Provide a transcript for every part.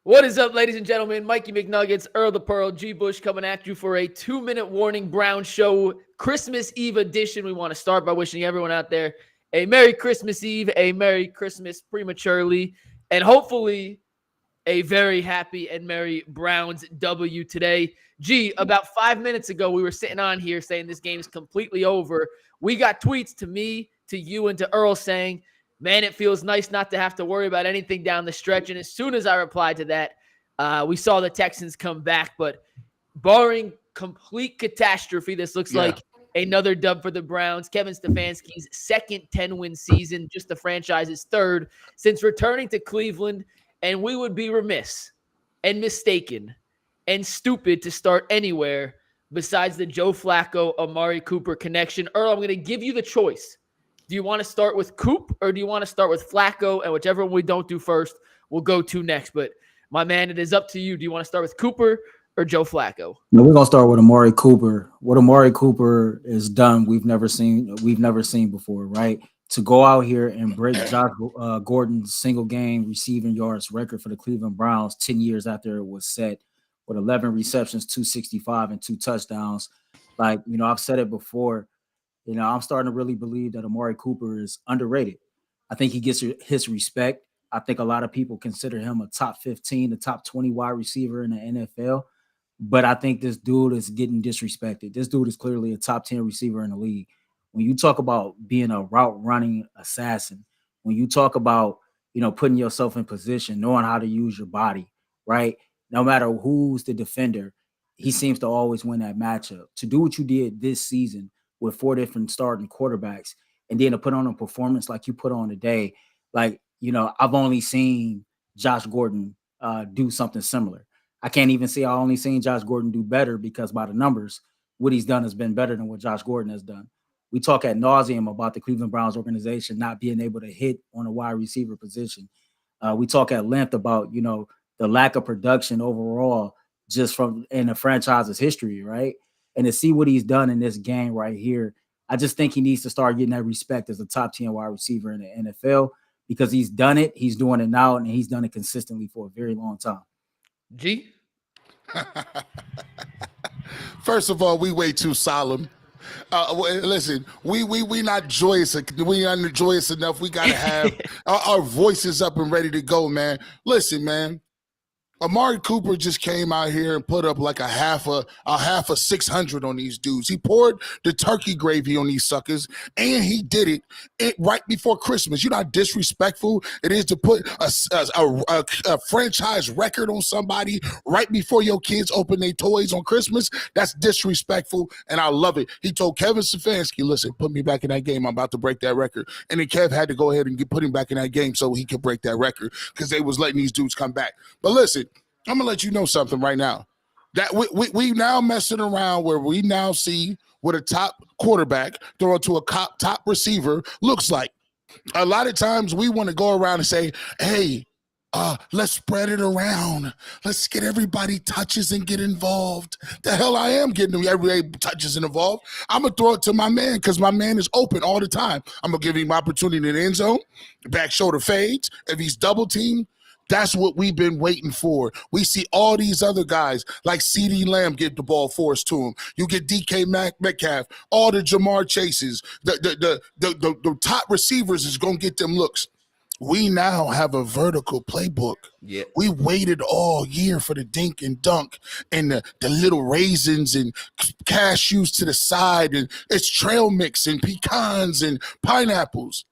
What is up, ladies and gentlemen? Mikey McNuggets, Earl the Pearl, G. Bush coming at you for a 2-minute warning Brown Show Christmas Eve edition. We want to start by wishing everyone out there a Merry Christmas Eve, a Merry Christmas prematurely, and hopefully a very happy and Merry Browns W today. G, about 5 minutes ago, we were sitting on here saying this game is completely over. We got tweets to me, to you, and to Earl saying, man, it feels nice not to have to worry about anything down the stretch. And as soon as I replied to that, we saw the Texans come back. But barring complete catastrophe, this looks like another dub for the Browns. Kevin Stefanski's second 10-win season, just the franchise's third since returning to Cleveland. And we would be remiss and mistaken and stupid to start anywhere besides the Joe Flacco, Amari Cooper connection. Earl, I'm going to give you the choice. Do you want to start with Coop or do you want to start with Flacco? And whichever one we don't do first, we'll go to next. But my man, it is up to you. Do you want to start with Cooper or Joe Flacco? No, we're gonna start with Amari Cooper. What Amari Cooper has done, we've never seen before, right? To go out here and break Josh Gordon's single game receiving yards record for the Cleveland Browns 10 years after it was set with 11 receptions, 265, and 2 touchdowns. Like, I've said it before. I'm starting to really believe that Amari Cooper is underrated. I think he gets his respect. I think a lot of people consider him a top 15, a top 20 wide receiver in the NFL. But I think this dude is getting disrespected. This dude is clearly a top 10 receiver in the league. When you talk about being a route running assassin, when you talk about, putting yourself in position, knowing how to use your body, right? No matter who's the defender, he seems to always win that matchup. To do what you did this season with 4 different starting quarterbacks, and then to put on a performance like you put on today, like, I've only seen Josh Gordon do something similar. I can't even say I only seen Josh Gordon do better because by the numbers, what he's done has been better than what Josh Gordon has done. We talk ad nauseum about the Cleveland Browns organization not being able to hit on a wide receiver position. We talk at length about, the lack of production overall just from in the franchise's history, right? And to see what he's done in this game right here, I just think he needs to start getting that respect as a top 10 wide receiver in the NFL because he's done it. He's doing it now, and he's done it consistently for a very long time. G? First of all, we way too solemn. Listen, we not joyous. We not joyous enough. We got to have our voices up and ready to go, man. Listen, man. Amari Cooper just came out here and put up like a half a 600 on these dudes. He poured the turkey gravy on these suckers, and he did it right before Christmas. You know how disrespectful it is to put a franchise record on somebody right before your kids open their toys on Christmas? That's disrespectful, and I love it. He told Kevin Stefanski, listen, put me back in that game. I'm about to break that record. And then Kev had to go ahead and put him back in that game so he could break that record because they was letting these dudes come back. But listen, I'm going to let you know something right now. That we now messing around where we now see what a top quarterback throwing to a top receiver looks like. A lot of times we want to go around and say, hey, let's spread it around. Let's get everybody touches and get involved. The hell I am getting everybody touches and involved. I'm going to throw it to my man because my man is open all the time. I'm going to give him opportunity in the end zone, back shoulder fades. If he's double teamed, that's what we've been waiting for. We see all these other guys like CeeDee Lamb get the ball forced to him. You get DK Metcalf, all the Jamar Chases, the top receivers is going to get them looks. We now have a vertical playbook. Yeah. We waited all year for the dink and dunk and the little raisins and cashews to the side, and it's trail mix and pecans and pineapples.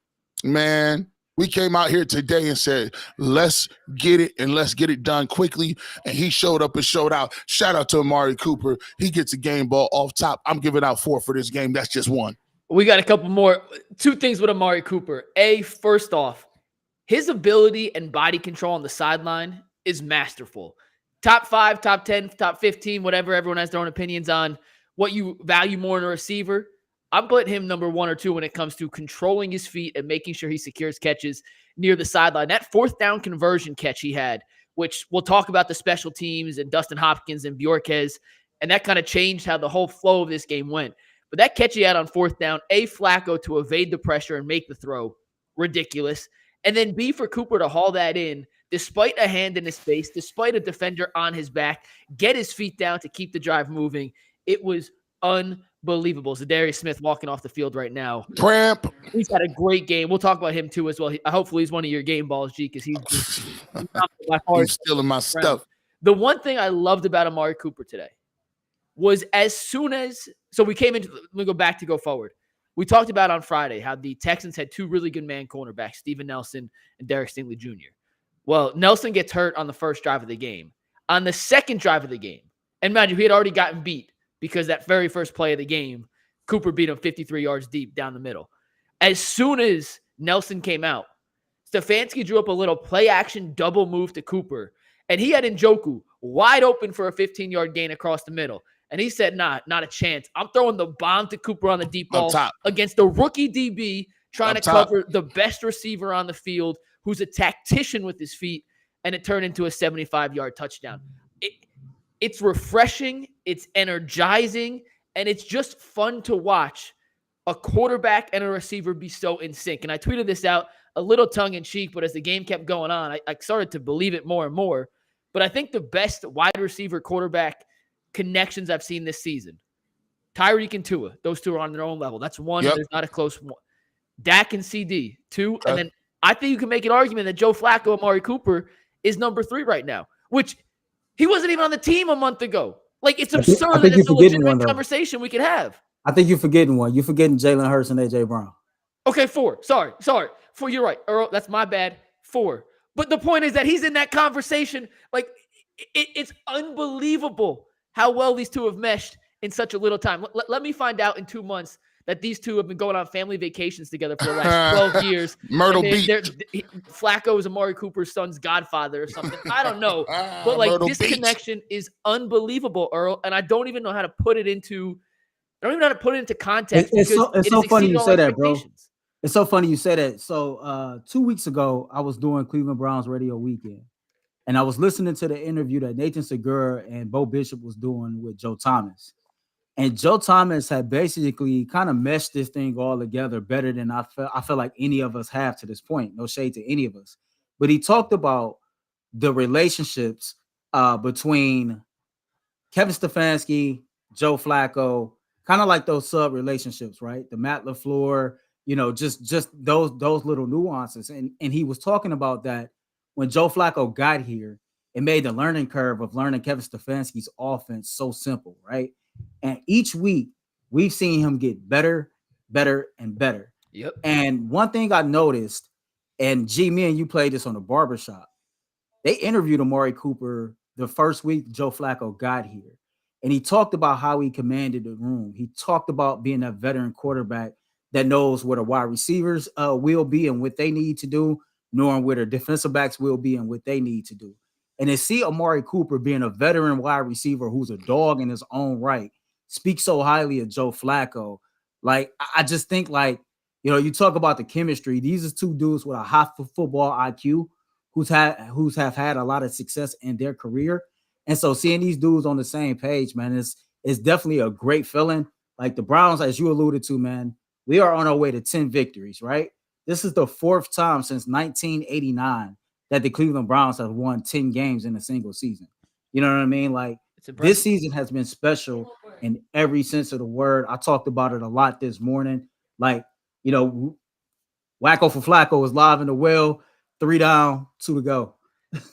Man, we came out here today and said, let's get it and let's get it done quickly. And he showed up and showed out. Shout out to Amari Cooper. He gets a game ball off top. I'm giving out 4 for this game. That's just 1. We got a couple more. 2 things with Amari Cooper. First off, his ability and body control on the sideline is masterful. Top 5, top 10, top 15, whatever. Everyone has their own opinions on what you value more in a receiver. I'm putting him number 1 or 2 when it comes to controlling his feet and making sure he secures catches near the sideline. That 4th down conversion catch he had, which we'll talk about the special teams and Dustin Hopkins and Bjorquez, and that kind of changed how the whole flow of this game went. But that catch he had on 4th down, A, Flacco to evade the pressure and make the throw, ridiculous. And then B, for Cooper to haul that in, despite a hand in his face, despite a defender on his back, get his feet down to keep the drive moving. It was unbelievable. Za'Darius Smith walking off the field right now. Cramp. He's had a great game. We'll talk about him too as well. Hopefully he's one of your game balls, G, because he's stealing my stuff. The one thing I loved about Amari Cooper today was as soon as – so we came into – let me go back to go forward. We talked about on Friday how the Texans had 2 really good man cornerbacks, Steven Nelson and Derek Stingley Jr. Well, Nelson gets hurt on the first drive of the game. On the second drive of the game, and mind you, he had already gotten beat because that very first play of the game, Cooper beat him 53 yards deep down the middle. As soon as Nelson came out, Stefanski drew up a little play-action double move to Cooper, and he had Njoku wide open for a 15-yard gain across the middle. And he said, not a chance. I'm throwing the bomb to Cooper on the deep ball against a rookie DB trying to cover the best receiver on the field who's a tactician with his feet, and it turned into a 75-yard touchdown. It's refreshing, it's energizing, and it's just fun to watch a quarterback and a receiver be so in sync. And I tweeted this out a little tongue-in-cheek, but as the game kept going on, I started to believe it more and more. But I think the best wide receiver quarterback connections I've seen this season, Tyreek and Tua, those two are on their own level. That's one. Yep. There's not a close one. Dak and CD, 2. And then I think you can make an argument that Joe Flacco, Amari Cooper is number 3 right now, which he wasn't even on the team a month ago. Like, it's absurd that it's a legitimate conversation we could have. I think you're forgetting one. You're forgetting Jalen Hurts and A.J. Brown. Okay, 4. Sorry. 4, you're right. Earl, that's my bad. 4. But the point is that he's in that conversation. Like, it's unbelievable how well these two have meshed in such a little time. Let me find out in 2 months that these two have been going on family vacations together for the last 12 years. Myrtle Beach. Flacco is Amari Cooper's son's godfather or something. I don't know. But, like, Myrtle this Beach. Connection is unbelievable, Earl, and I don't even know how to put it into context. It's so funny you say that, bro. It's so funny you say that. So 2 weeks ago, I was doing Cleveland Browns Radio Weekend, and I was listening to the interview that Nathan Segura and Bo Bishop was doing with Joe Thomas. And Joe Thomas had basically kind of meshed this thing all together better than I feel like any of us have to this point. No shade to any of us. But he talked about the relationships between Kevin Stefanski, Joe Flacco, kind of like those sub relationships, right? The Matt LaFleur, just those little nuances. And he was talking about that when Joe Flacco got here, it made the learning curve of learning Kevin Stefanski's offense so simple, right? And each week we've seen him get better, and better. Yep. And one thing I noticed, and G, me and you played this on the barbershop. They interviewed Amari Cooper the first week Joe Flacco got here. And he talked about how he commanded the room. He talked about being a veteran quarterback that knows where the wide receivers will be and what they need to do, knowing where the defensive backs will be and what they need to do. And to see Amari Cooper being a veteran wide receiver who's a dog in his own right, speak so highly of Joe Flacco. Like, I just think, like, you talk about the chemistry. These are two dudes with a high football IQ who's have had a lot of success in their career. And so seeing these dudes on the same page, man, it's definitely a great feeling. Like the Browns, as you alluded to, man, we are on our way to 10 victories, right? This is the 4th time since 1989 that the Cleveland Browns have won 10 games in a single season. You know what I mean? Like, this season has been special in every sense of the word. I talked about it a lot this morning. Like, Wacko for Flacco is live in the well, 3 down, 2 to go.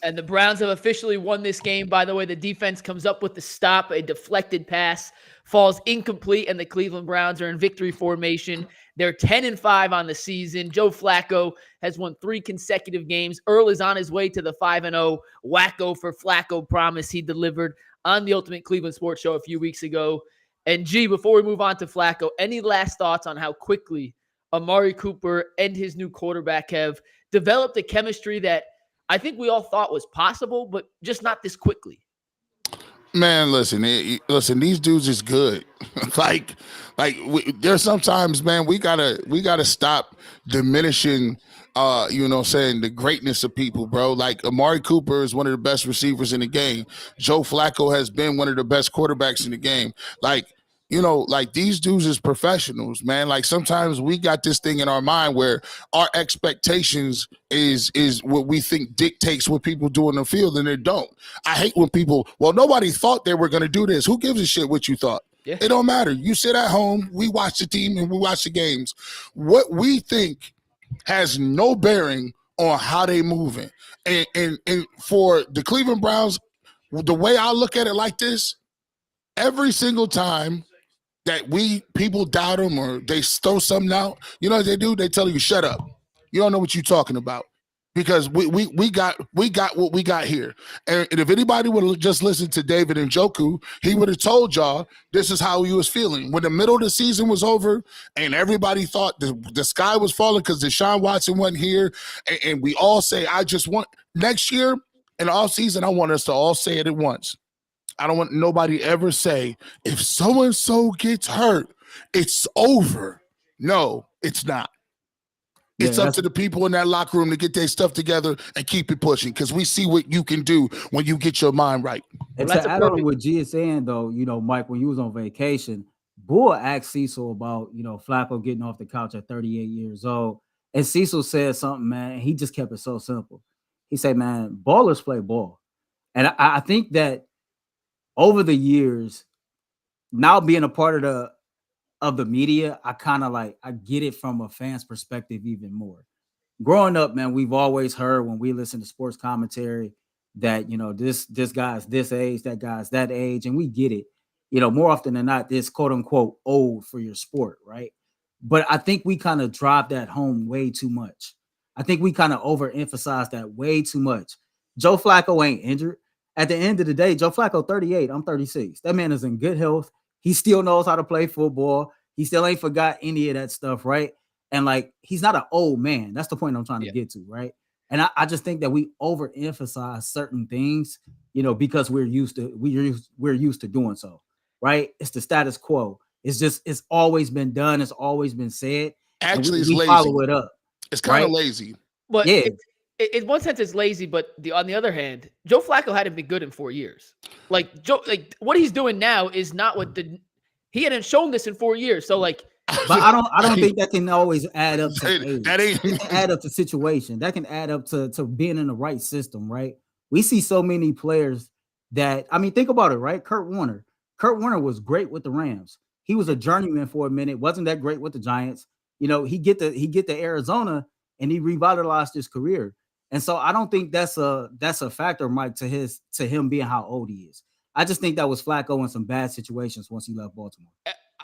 And the Browns have officially won this game. By the way, the defense comes up with the stop. A deflected pass falls incomplete, and the Cleveland Browns are in victory formation. They're 10-5 on the season. Joe Flacco has won 3 consecutive games. Earl is on his way to the 5-0 Wacko for Flacco promise he delivered on the Ultimate Cleveland Sports Show a few weeks ago. And G, before we move on to Flacco, any last thoughts on how quickly Amari Cooper and his new quarterback have developed a chemistry that I think we all thought was possible, but just not this quickly? Man, listen, these dudes is good. like, there's sometimes, man, we gotta stop diminishing, saying the greatness of people, bro. Like Amari Cooper is one of the best receivers in the game. Joe Flacco has been one of the best quarterbacks in the game. Like, these dudes is professionals, man. Like sometimes we got this thing in our mind where our expectations is what we think dictates what people do in the field, and they don't. I hate when people, nobody thought they were going to do this. Who gives a shit what you thought? Yeah. It don't matter. You sit at home, we watch the team and we watch the games. What we think has no bearing on how they moving. And for the Cleveland Browns, the way I look at it like this, every single time that people doubt them or they throw something out, you know what they do? They tell you, shut up. You don't know what you're talking about. Because we got what we got here. And if anybody would have just listened to David Njoku, he would have told y'all this is how he was feeling. When the middle of the season was over and everybody thought the sky was falling because Deshaun Watson wasn't here, and we all say, I just want next year in the offseason, I want us to all say it at once. I don't want nobody ever say, if so-and-so gets hurt, it's over. No, it's not. It's up to the people in that locker room to get their stuff together and keep it pushing, because we see what you can do when you get your mind right. And to add on what G is saying, though, Mike, when you was on vacation, Bull asked Cecil about, Flacco getting off the couch at 38 years old. And Cecil said something, man, and he just kept it so simple. He said, man, ballers play ball. And I think that over the years, now being a part of the media, I kind of I get it from a fan's perspective even more. Growing up, man, we've always heard when we listen to sports commentary that, this guy's this age, that guy's that age, and we get it. More often than not, it's quote unquote old for your sport, right? But I think we kind of drive that home way too much. I think we kind of overemphasize that way too much. Joe Flacco ain't injured. At the end of the day, Joe Flacco 38, I'm 36. That man is in good health. He still knows how to play football. He still ain't forgot any of that stuff, right? And he's not an old man. That's the point I'm trying to get to, right? And I just think that we overemphasize certain things, because we're used to doing so, right? It's the status quo. It's always been done. It's always been said. Actually, it's lazy. Follow it up. It's kind of lazy. But yeah. In one sense, it's lazy, but on the other hand, Joe Flacco hadn't been good in 4 years. What he's doing now is not what he hadn't shown this in 4 years. So but I don't think that can always add up to age. That ain't it can add up to situation. That can add up to being in the right system, right? We see so many players that, think about it, right? Kurt Warner was great with the Rams. He was a journeyman for a minute, wasn't that great with the Giants. He get to Arizona and he revitalized his career. And so I don't think that's a factor, Mike, to him being how old he is. I just think that was Flacco in some bad situations once he left Baltimore.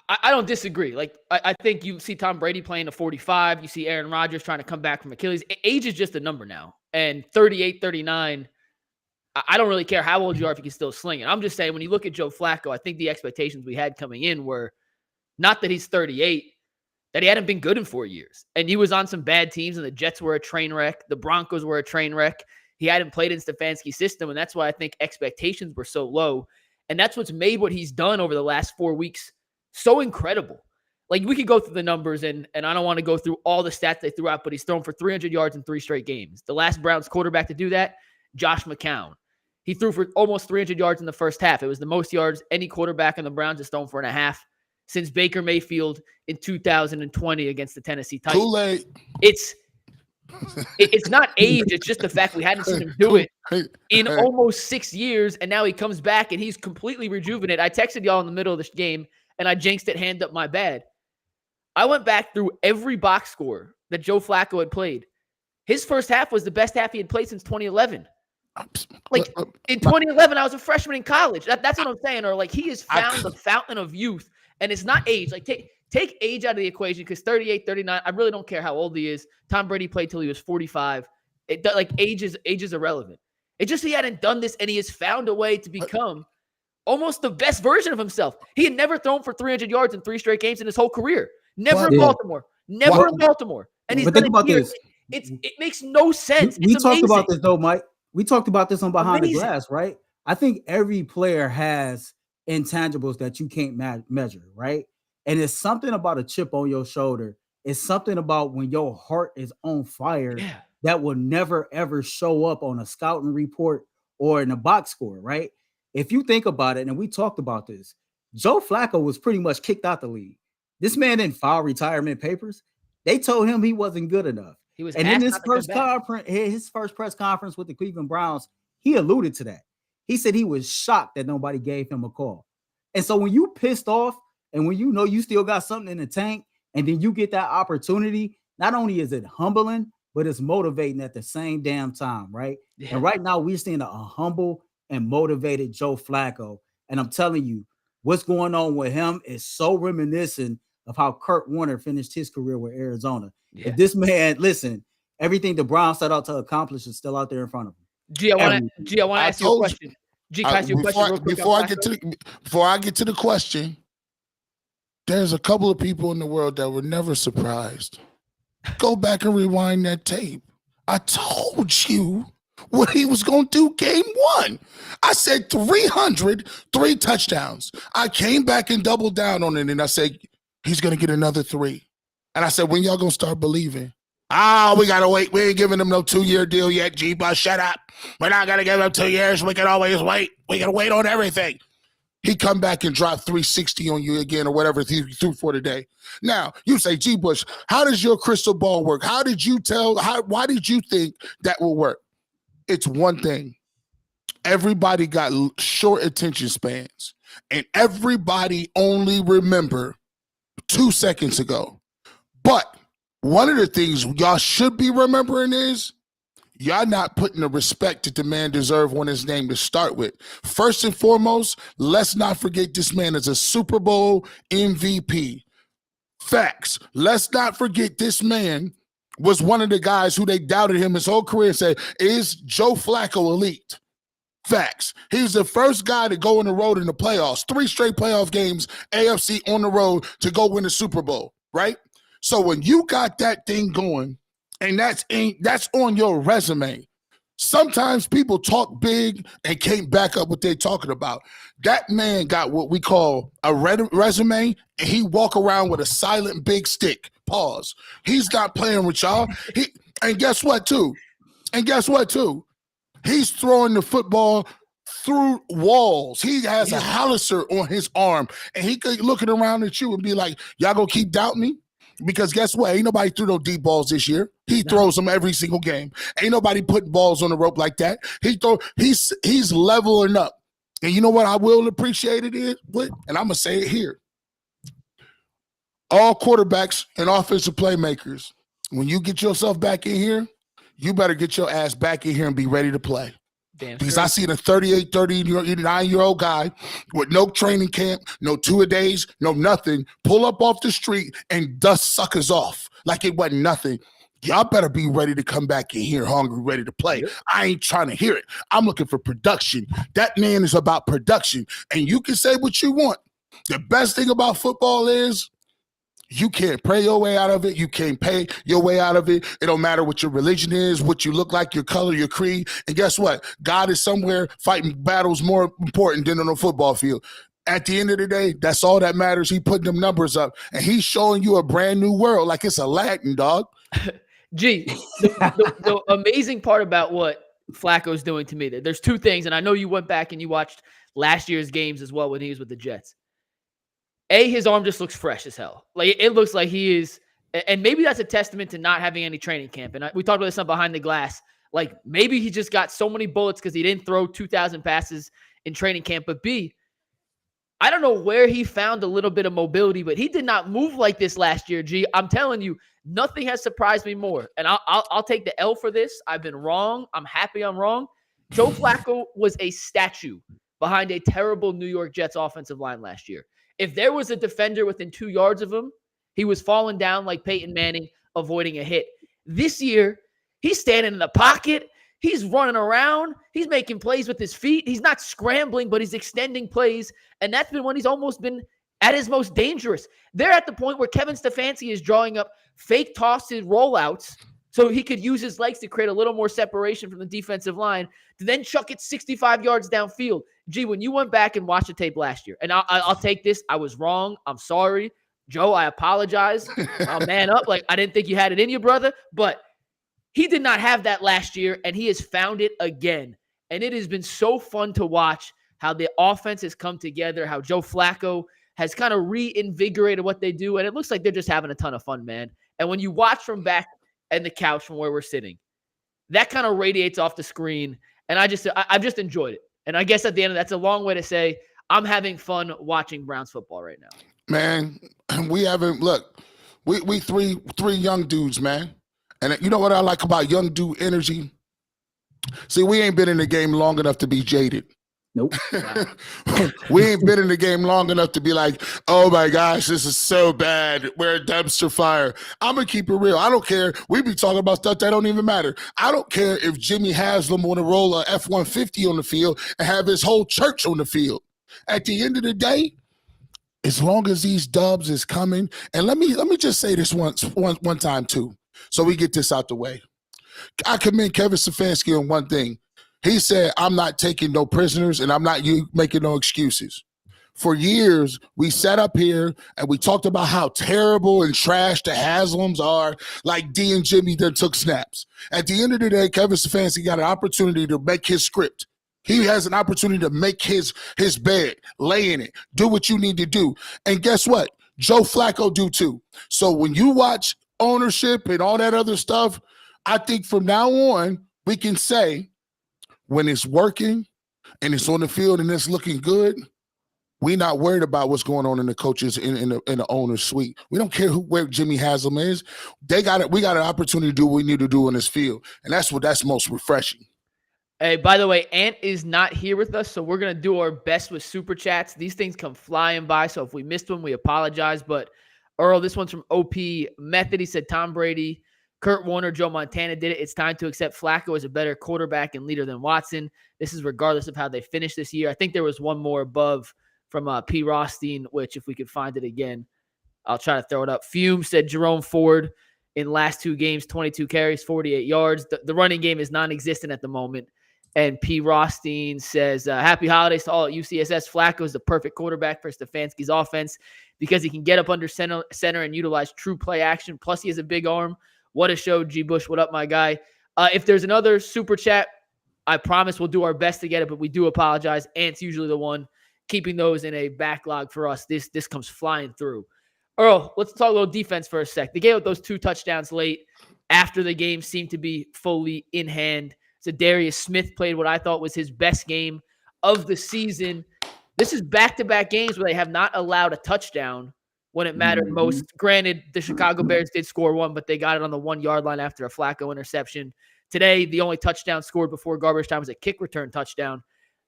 I don't disagree. I think you see Tom Brady playing to 45. You see Aaron Rodgers trying to come back from Achilles. Age is just a number now. And 38, 39, I don't really care how old you are if you can still sling it. I'm just saying, when you look at Joe Flacco, I think the expectations we had coming in were not that he's 38, that he hadn't been good in 4 years. And he was on some bad teams, and the Jets were a train wreck. The Broncos were a train wreck. He hadn't played in Stefanski's system, and that's why I think expectations were so low. And that's what's made what he's done over the last 4 weeks so incredible. We could go through the numbers, and I don't want to go through all the stats they threw out, but he's thrown for 300 yards in 3 straight games. The last Browns quarterback to do that, Josh McCown. He threw for almost 300 yards in the first half. It was the most yards any quarterback in the Browns has thrown for and a half since Baker Mayfield in 2020 against the Tennessee Titans. Kool-Aid. It's not age. It's just the fact we hadn't seen him do it in almost 6 years, and now he comes back and he's completely rejuvenated. I texted y'all in the middle of this game, and I jinxed it, hand up my bad. I went back through every box score that Joe Flacco had played. His first half was the best half he had played since 2011. In 2011, I was a freshman in college. That's what I'm saying. Or he has found the fountain of youth. And it's not age. Take age out of the equation, because 38, 39, I really don't care how old he is. Tom Brady played till he was 45. Age is irrelevant. It's just he hadn't done this, and he has found a way to become almost the best version of himself. He had never thrown for 300 yards in 3 straight games in his whole career. Never in Baltimore. Never in Baltimore. And he's done it here. It makes no sense. We talked about this, though, Mike. We talked about this on Behind the Glass, right? I think every player has intangibles that you can't measure, right? And it's something about a chip on your shoulder. It's something about when your heart is on fire that will never ever show up on a scouting report or in a box score, right? If you think about it, and we talked about this, Joe Flacco was pretty much kicked out the league. This man didn't file retirement papers. They told him he wasn't good enough. He was and in his first press conference with the Cleveland Browns, he alluded to that. He said he was shocked that nobody gave him a call. And so when you pissed off and when you know you still got something in the tank and then you get that opportunity, not only is it humbling, but it's motivating at the same damn time, right? Yeah. And right now we're seeing a humble and motivated Joe Flacco. And I'm telling you, what's going on with him is so reminiscent of how Kurt Warner finished his career with Arizona. Yeah. If this man, listen, everything the Browns set out to accomplish is still out there in front of him. G, I want to ask you a question. G, can I ask you a question real quick? Before I get to the question, there's a couple of people in the world that were never surprised. Go back and rewind that tape. I told you what he was going to do game one. I said 303 touchdowns. I came back and doubled down on it, and I said, he's going to get another 3. And I said, when y'all going to start believing? We got to wait. We ain't giving him no 2-year deal yet, G-Bus. Shut up. We're not going to give him 2 years. We can always wait. We can wait on everything. He come back and drop 360 on you again or whatever he threw for today. Now, you say, G-Bush, how does your crystal ball work? Why did you think that will work? It's one thing. Everybody got short attention spans, and everybody only remember 2 seconds ago. But one of the things y'all should be remembering is y'all not putting the respect that the man deserves on his name to start with. First and foremost, let's not forget this man is a Super Bowl MVP. Facts. Let's not forget this man was one of the guys who they doubted him his whole career and said, is Joe Flacco elite? Facts. He was the first guy to go on the road in the playoffs, 3 straight playoff games, AFC on the road to go win the Super Bowl, right? So when you got that thing going, and that's on your resume, sometimes people talk big and can't back up what they're talking about. That man got what we call a resume, and he walk around with a silent big stick. Pause. He's not playing with y'all. And guess what, too? He's throwing the football through walls. He has a howitzer on his arm, and he could looking around at you and be like, y'all gonna keep doubting me? Because guess what? Ain't nobody threw no deep balls this year. He throws them every single game. Ain't nobody putting balls on the rope like that. He's leveling up. And you know what I will appreciate it is? And I'm going to say it here. All quarterbacks and offensive playmakers, when you get yourself back in here, you better get your ass back in here and be ready to play. Because I see the 38, 39-year-old guy with no training camp, no 2-a-days, no nothing, pull up off the street and dust suckers off like it wasn't nothing. Y'all better be ready to come back in here hungry, ready to play. Yep. I ain't trying to hear it. I'm looking for production. That man is about production. And you can say what you want. The best thing about football is you can't pray your way out of it. You can't pay your way out of it. It don't matter what your religion is, what you look like, your color, your creed. And guess what? God is somewhere fighting battles more important than on a football field. At the end of the day, that's all that matters. He putting them numbers up, and he's showing you a brand new world like it's Aladdin, dog. Gee, the amazing part about what Flacco's doing to me, there's 2 things, and I know you went back and you watched last year's games as well when he was with the Jets. His arm just looks fresh as hell. Like, it looks like he is, and maybe that's a testament to not having any training camp. And we talked about this on Behind the Glass. Like, maybe he just got so many bullets because he didn't throw 2,000 passes in training camp. But B, I don't know where he found a little bit of mobility, but he did not move like this last year, G. I'm telling you, nothing has surprised me more. And I'll take the L for this. I've been wrong. I'm happy I'm wrong. Joe Flacco was a statue behind a terrible New York Jets offensive line last year. If there was a defender within 2 yards of him, he was falling down like Peyton Manning, avoiding a hit. This year, he's standing in the pocket. He's running around. He's making plays with his feet. He's not scrambling, but he's extending plays. And that's been when he's almost been at his most dangerous. They're at the point where Kevin Stefanski is drawing up fake tossed rollouts So he could use his legs to create a little more separation from the defensive line to then chuck it 65 yards downfield. Gee, when you went back and watched the tape last year, and I'll take this. I was wrong. I'm sorry. Joe, I apologize. I'll man up. Like, I didn't think you had it in you, brother. But he did not have that last year, and he has found it again. And it has been so fun to watch how the offense has come together, how Joe Flacco has kind of reinvigorated what they do. And it looks like they're just having a ton of fun, man. And when you watch from back and the couch from where we're sitting, that kind of radiates off the screen. And I've just enjoyed it. And I guess at the end of that's a long way to say I'm having fun watching Browns football right now. Man, we haven't we three young dudes, man. And you know what I like about young dude energy? See, we ain't been in the game long enough to be jaded. Nope. We ain't been in the game long enough to be like, oh my gosh, this is so bad. We're a dumpster fire. I'm going to keep it real. I don't care. We be talking about stuff that don't even matter. I don't care if Jimmy Haslam want to roll a F-150 on the field and have his whole church on the field. At the end of the day, as long as these dubs is coming, and let me just say this one time too, so we get this out the way. I commend Kevin Stefanski on one thing. He said, I'm not taking no prisoners and I'm not making no excuses. For years, we sat up here and we talked about how terrible and trash the Haslams are, like D and Jimmy that took snaps. At the end of the day, Kevin Stefanski got an opportunity to make his script. He has an opportunity to make his bed, lay in it, do what you need to do. And guess what? Joe Flacco do too. So when you watch ownership and all that other stuff, I think from now on, we can say, when it's working and it's on the field and it's looking good, we're not worried about what's going on in the coaches in the owner's suite. We don't care where Jimmy Haslam is. We got an opportunity to do what we need to do in this field, and that's most refreshing. Hey, by the way, Ant is not here with us, so we're going to do our best with super chats. These things come flying by, so if we missed one, we apologize. But Earl, this one's from OP Method. He said Tom Brady, Kurt Warner, Joe Montana did it. It's time to accept Flacco as a better quarterback and leader than Watson. This is regardless of how they finish this year. I think there was one more above from P. Rothstein, which if we could find it again, I'll try to throw it up. Fume said Jerome Ford in last 2 games, 22 carries, 48 yards. The running game is non-existent at the moment. And P. Rothstein says, happy holidays to all at UCSS. Flacco is the perfect quarterback for Stefanski's offense because he can get up under center and utilize true play action. Plus, he has a big arm. What a show, G. Bush. What up, my guy? If there's another super chat, I promise we'll do our best to get it, but we do apologize. Ant's usually the one keeping those in a backlog for us. This comes flying through. Earl, let's talk a little defense for a sec. They gave up those 2 touchdowns late after the game seemed to be fully in hand. Za'Darius Smith played what I thought was his best game of the season. This is back-to-back games where they have not allowed a touchdown when it mattered most. Granted, the Chicago Bears did score 1, but they got it on the 1-yard line after a Flacco interception. Today, the only touchdown scored before garbage time was a kick return touchdown.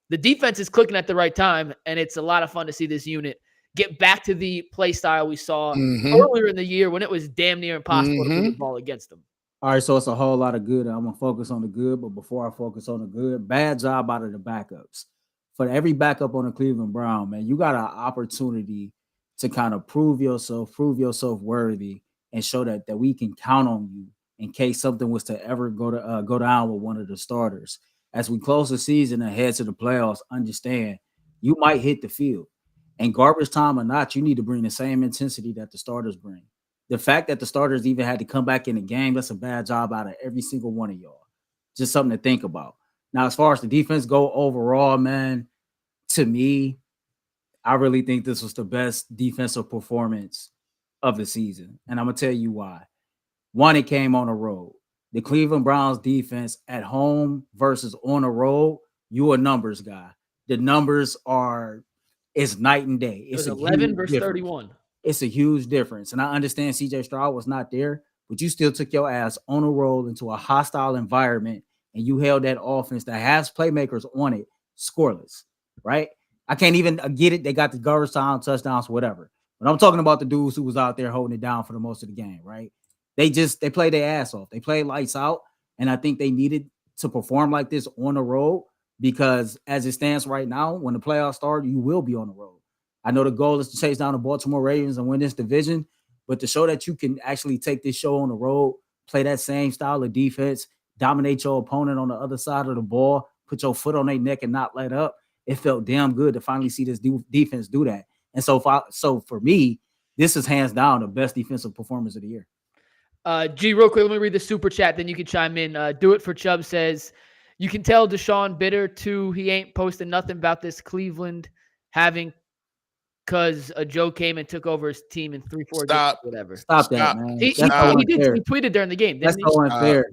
The defense is clicking at the right time, and it's a lot of fun to see this unit get back to the play style we saw earlier in the year when it was damn near impossible to move the ball against them. All right, so it's a whole lot of good. I'm going to focus on the good, but before I focus on the good, bad job out of the backups. For every backup on the Cleveland Brown, man, you got an opportunity to kind of prove yourself worthy and show that we can count on you in case something was to ever go down with one of the starters. As we close the season and head to the playoffs, understand you might hit the field. And garbage time or not, you need to bring the same intensity that the starters bring. The fact that the starters even had to come back in the game, that's a bad job out of every single one of y'all. Just something to think about. Now, as far as the defense go overall, man, to me, I really think this was the best defensive performance of the season. And I'm going to tell you why. One, it came on the road. The Cleveland Browns defense at home versus on the road, you a numbers guy. The numbers it's night and day. It was 11 versus 31. It's a huge difference. And I understand CJ Stroud was not there, but you still took your ass on a roll into a hostile environment and you held that offense that has playmakers on it scoreless, right? I can't even get it. They got the garbage time, touchdowns, whatever. But I'm talking about the dudes who was out there holding it down for the most of the game, right? They played their ass off. They played lights out. And I think they needed to perform like this on the road because as it stands right now, when the playoffs start, you will be on the road. I know the goal is to chase down the Baltimore Ravens and win this division, but to show that you can actually take this show on the road, play that same style of defense, dominate your opponent on the other side of the ball, put your foot on their neck and not let up. It felt damn good to finally see this defense do that. And so for me, this is hands down the best defensive performance of the year. G, real quick, let me read the super chat, then you can chime in. Do It For Chubb says, you can tell Deshaun bitter too. He ain't posting nothing about this Cleveland having because a Joe came and took over his team in 3-4 games, whatever. Stop that, man. He tweeted during the game. That's so unfair.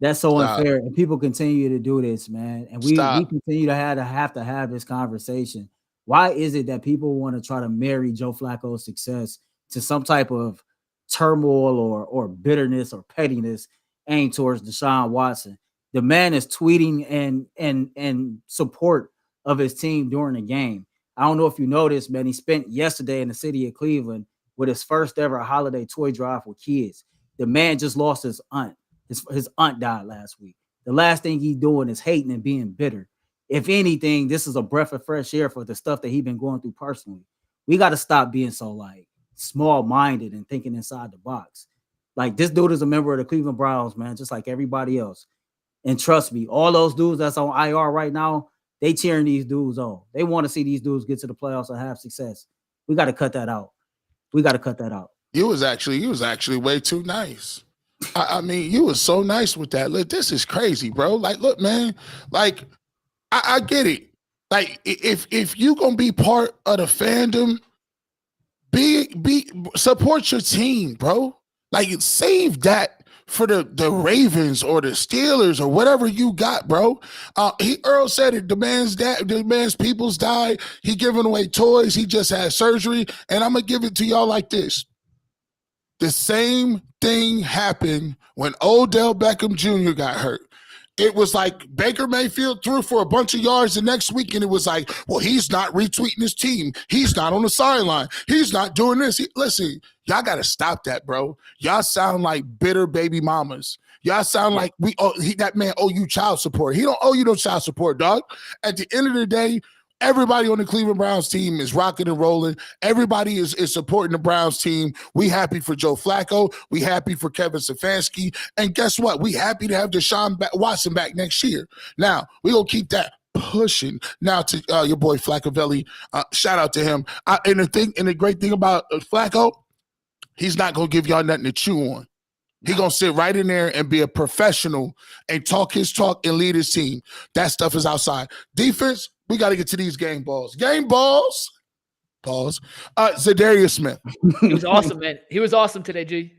That's so unfair. And people continue to do this, man. And we continue to have to have this conversation. Why is it that people want to try to marry Joe Flacco's success to some type of turmoil or bitterness or pettiness aimed towards Deshaun Watson? The man is tweeting and support of his team during the game. I don't know if you noticed, man, he spent yesterday in the city of Cleveland with his first ever holiday toy drive with kids. The man just lost his aunt. His aunt died last week. The last thing he's doing is hating and being bitter. If anything, this is a breath of fresh air for the stuff that he's been going through personally. We got to stop being so like small-minded and thinking inside the box. Like, this dude is a member of the Cleveland Browns, man, just like everybody else. And trust me, all those dudes that's on IR right now, they cheering these dudes on. They want to see these dudes get to the playoffs and have success. We got to cut that out. You was actually way too nice. I mean, you was so nice with that. Look, this is crazy, bro. Like, look, man, like, I get it. Like, if you gonna be part of the fandom, be support your team, bro. Like, save that for the Ravens or the Steelers or whatever you got, bro. Earl said it. The man's peoples died. He giving away toys. He just had surgery. And I'm gonna give it to y'all like this. The same thing happened when Odell Beckham Jr. got hurt. It was like Baker Mayfield threw for a bunch of yards the next week, and it was like, well, he's not retweeting his team. He's not on the sideline. He's not doing this. Listen, y'all got to stop that, bro. Y'all sound like bitter baby mamas. Y'all sound like that man owe you child support. He don't owe you no child support, dog. At the end of the day, everybody on the Cleveland Browns team is rocking and rolling. Everybody is supporting the Browns team. We happy for Joe Flacco. We happy for Kevin Stefanski. And guess what? We happy to have Deshaun Watson back next year. Now, we're going to keep that pushing. Now to your boy Flaccovelli. Shout out to him. And the great thing about Flacco, he's not going to give y'all nothing to chew on. He's going to sit right in there and be a professional and talk his talk and lead his team. That stuff is outside. Defense, we got to get to these game balls. Game balls. Pause. Za'Darius Smith. He was awesome, man. He was awesome today, G.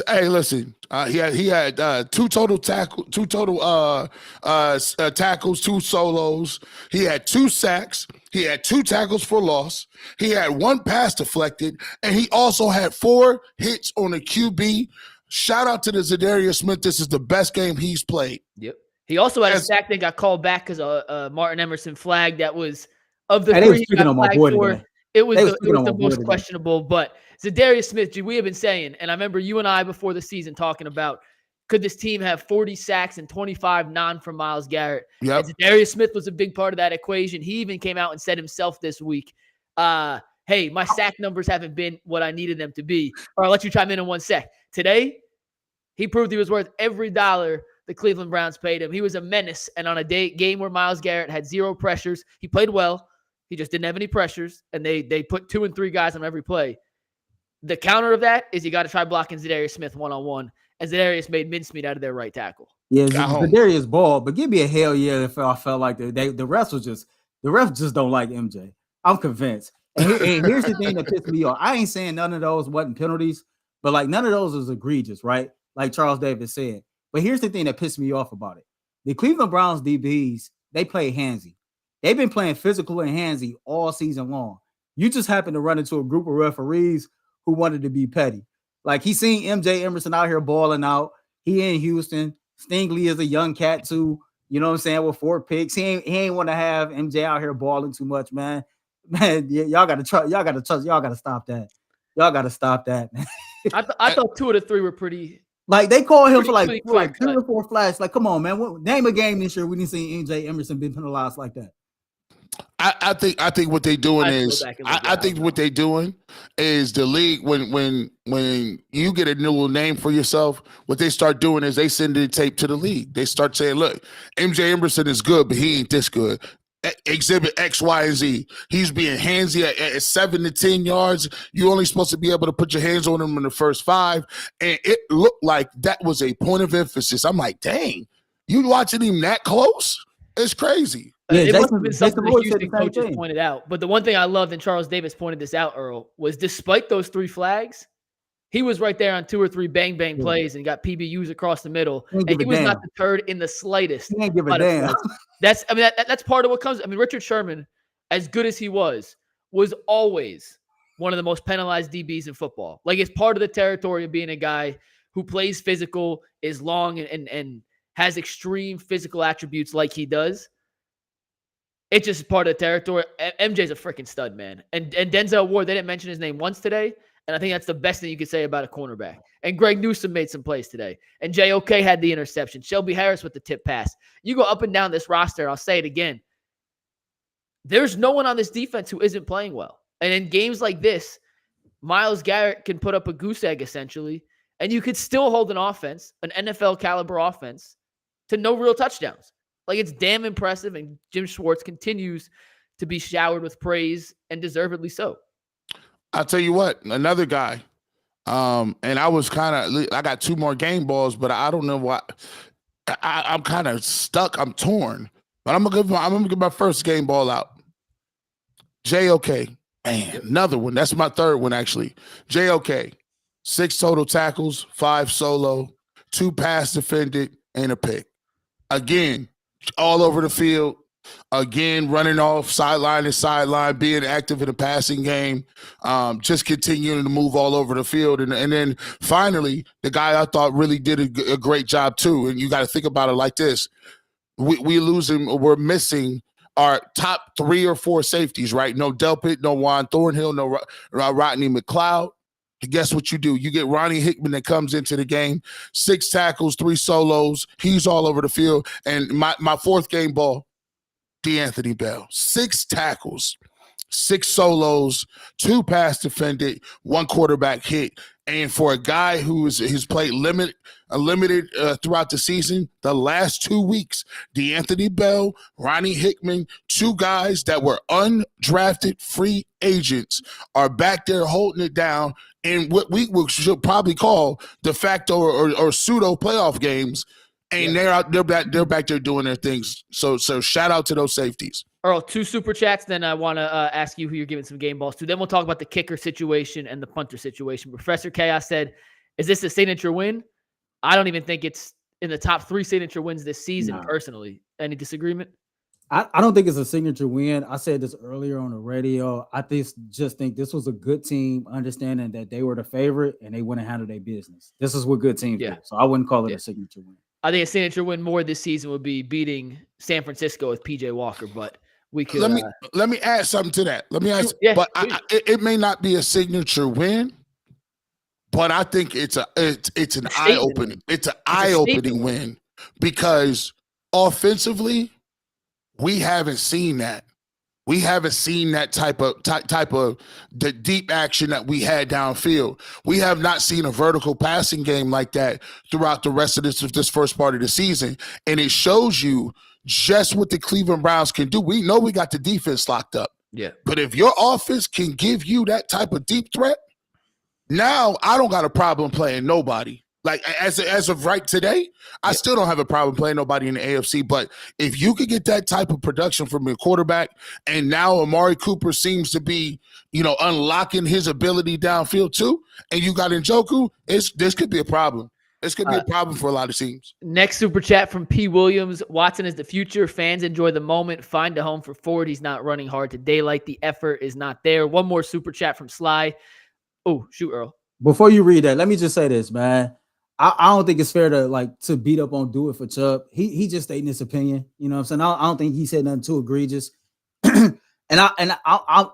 Hey, listen. He had two total tackles, 2 solos. He had 2 sacks. He had 2 tackles for loss. He had 1 pass deflected, and he also had 4 hits on the QB. Shout out to the Za'Darius Smith. This is the best game he's played. Yep. He also had a sack that got called back because Martin Emerson flag that was of the 3 he got flagged for. It was the most questionable. But Za'Darius Smith, G, we have been saying, and I remember you and I before the season talking about, could this team have 40 sacks and 25 none from Myles Garrett? Yep. And Za'Darius Smith was a big part of that equation. He even came out and said himself this week, hey, my sack numbers haven't been what I needed them to be. Or I'll let you chime in 1 sec. Today, he proved he was worth every dollar the Cleveland Browns paid him. He was a menace. And on a game where Myles Garrett had 0 pressures, he played well. He just didn't have any pressures. And they put 2 and 3 guys on every play. The counter of that is you got to try blocking Za'Darius Smith one-on-one. And Za'Darius made mincemeat out of their right tackle. Yeah, Za'Darius ball, but give me a hell yeah if I felt like the refs just don't like MJ. I'm convinced. And here's the thing that pissed me off. I ain't saying none of those wasn't penalties, but like none of those was egregious, right? Like Charles Davis said. But here's the thing that pissed me off about it. The Cleveland Browns DBs, they play handsy. They've been playing physical and handsy all season long. You just happen to run into a group of referees who wanted to be petty. Like, he seen MJ Emerson out here balling out. He in Houston. Stingley is a young cat too. You know what I'm saying? With 4 picks. He ain't want to have MJ out here balling too much, man. Man, y'all gotta stop that. Y'all gotta stop that, man. I thought 2 of the 3 were pretty. Like, they called him for 3 or 4 flags. Like, come on, man. Name a game this year we didn't see MJ Emerson being penalized like that. I think what they doing I have to go is back and look I at it. think what they doing is the league when you get a new name for yourself, what they start doing is they send the tape to the league. They start saying, look, MJ Emerson is good, but he ain't this good. Exhibit X, Y, and Z. He's being handsy at 7 to 10 yards. You're only supposed to be able to put your hands on him in the first 5. And it looked like that was a point of emphasis. I'm like, dang, you watching him that close? It's crazy. Yeah, it must have been Jason something the Boyd said Houston the same coaches thing. pointed out. But the one thing I loved, and Charles Davis pointed this out, Earl, was despite those 3 flags, he was right there on 2 or 3 bang plays and got PBUs across the middle. And he was not deterred in the slightest. He ain't give a damn. That's part of what comes. I mean, Richard Sherman, as good as he was always one of the most penalized DBs in football. Like, it's part of the territory of being a guy who plays physical, is long, and has extreme physical attributes like he does. It's just part of the territory. MJ's a freaking stud, man. And Denzel Ward, they didn't mention his name once today. And I think that's the best thing you could say about a cornerback. And Greg Newsome made some plays today. And JOK had the interception. Shelby Harris with the tip pass. You go up and down this roster, and I'll say it again. There's no one on this defense who isn't playing well. And in games like this, Myles Garrett can put up a goose egg, essentially, and you could still hold an offense, an NFL caliber offense, to no real touchdowns. Like, it's damn impressive, and Jim Schwartz continues to be showered with praise, and deservedly so. I'll tell you what, another guy, and I got 2 more game balls, but I don't know why. I'm kind of stuck. I'm torn. But I'm gonna give my first game ball out. JOK. Man, another one. That's my third one, actually. JOK. 6 total tackles, 5 solo, 2 pass defended, and a pick. Again, all over the field. Again, running off sideline to sideline, being active in the passing game, just continuing to move all over the field. And then finally, the guy I thought really did a great job too. And you got to think about it like this. We're missing our top 3 or 4 safeties, right? No Delpit, no Juan Thornhill, no Rodney McLeod. Guess what you do? You get Ronnie Hickman that comes into the game, 6 tackles, 3 solos. He's all over the field. And my fourth game ball, D'Anthony Bell, 6 tackles, 6 solos, 2 pass defended, 1 quarterback hit. And for a guy who's played limited throughout the season, the last 2 weeks, D'Anthony Bell, Ronnie Hickman, 2 guys that were undrafted free agents are back there holding it down in what we should probably call de facto or pseudo playoff games. And they're back there doing their things. So shout out to those safeties. Earl, 2 super chats. Then I want to ask you who you're giving some game balls to. Then we'll talk about the kicker situation and the punter situation. Professor Chaos said, "Is this a signature win?" I don't even think it's in the top 3 signature wins this season. Personally, any disagreement? I don't think it's a signature win. I said this earlier on the radio. I just think this was a good team, understanding that they were the favorite and they went and handled their business. This is what good teams do. So I wouldn't call it a signature win. I think a signature win more this season would be beating San Francisco with PJ Walker, but we could. Let me add something to that. Let me ask, but it may not be a signature win, but I think it's an eye-opening. It's an eye-opening win because offensively, we haven't seen that. We haven't seen that type of the deep action that we had downfield. We have not seen a vertical passing game like that throughout the rest of this first part of the season. And it shows you just what the Cleveland Browns can do. We know we got the defense locked up. Yeah. But if your offense can give you that type of deep threat, now I don't got a problem playing nobody. Like as of right today, I still don't have a problem playing nobody in the AFC. But if you could get that type of production from your quarterback, and now Amari Cooper seems to be, unlocking his ability downfield too, and you got Njoku, this could be a problem. This could be a problem for a lot of teams. Next super chat from P. Williams. Watson is the future. Fans enjoy the moment. Find a home for Ford. He's not running hard to daylight. The effort is not there. One more super chat from Sly. Oh, shoot, Earl. Before you read that, let me just say this, man. I don't think it's fair to beat up on Do It for Chubb. He just stating his opinion. You know what I'm saying? I don't think he said nothing too egregious. and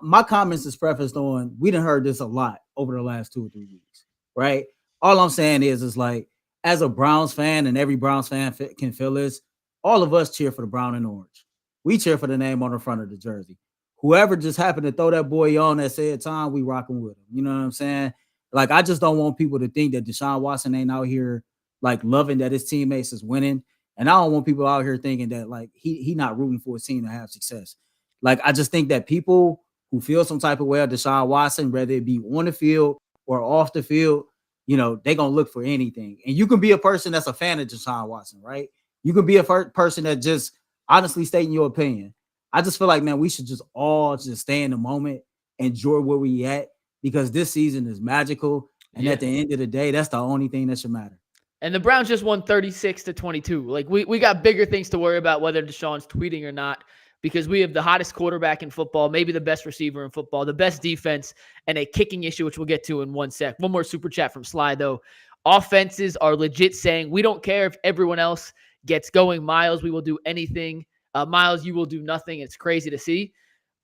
my comments is prefaced on, we done heard this a lot over the last 2 or 3 weeks, right? All I'm saying is like, as a Browns fan, and every Browns fan can feel this, all of us cheer for the brown and orange. we cheer for the name on the front of the jersey. Whoever just happened to throw that boy on that said time, we rocking with him. You know what I'm saying? Like, I just don't want people to think that Deshaun Watson ain't out here like loving that his teammates is winning. And I don't want people out here thinking that like he not rooting for his team to have success. Like, I just think that people who feel some type of way of Deshaun Watson, whether it be on the field or off the field, you know, they're going to look for anything. And you can be a person that's a fan of Deshaun Watson, right? You can be a person that just honestly stating your opinion. I just feel like, man, we should just all just stay in the moment, enjoy where we at, because this season is magical. And at the end of the day, that's the only thing that should matter. And the Browns just won 36-22. Like, we got bigger things to worry about, whether Deshaun's tweeting or not, because we have the hottest quarterback in football, maybe the best receiver in football, the best defense, and a kicking issue, which we'll get to in one sec. One more super chat from Sly, though. Offenses are legit saying, we don't care if everyone else gets going. Miles, we will do anything. Miles, you will do nothing. It's crazy to see.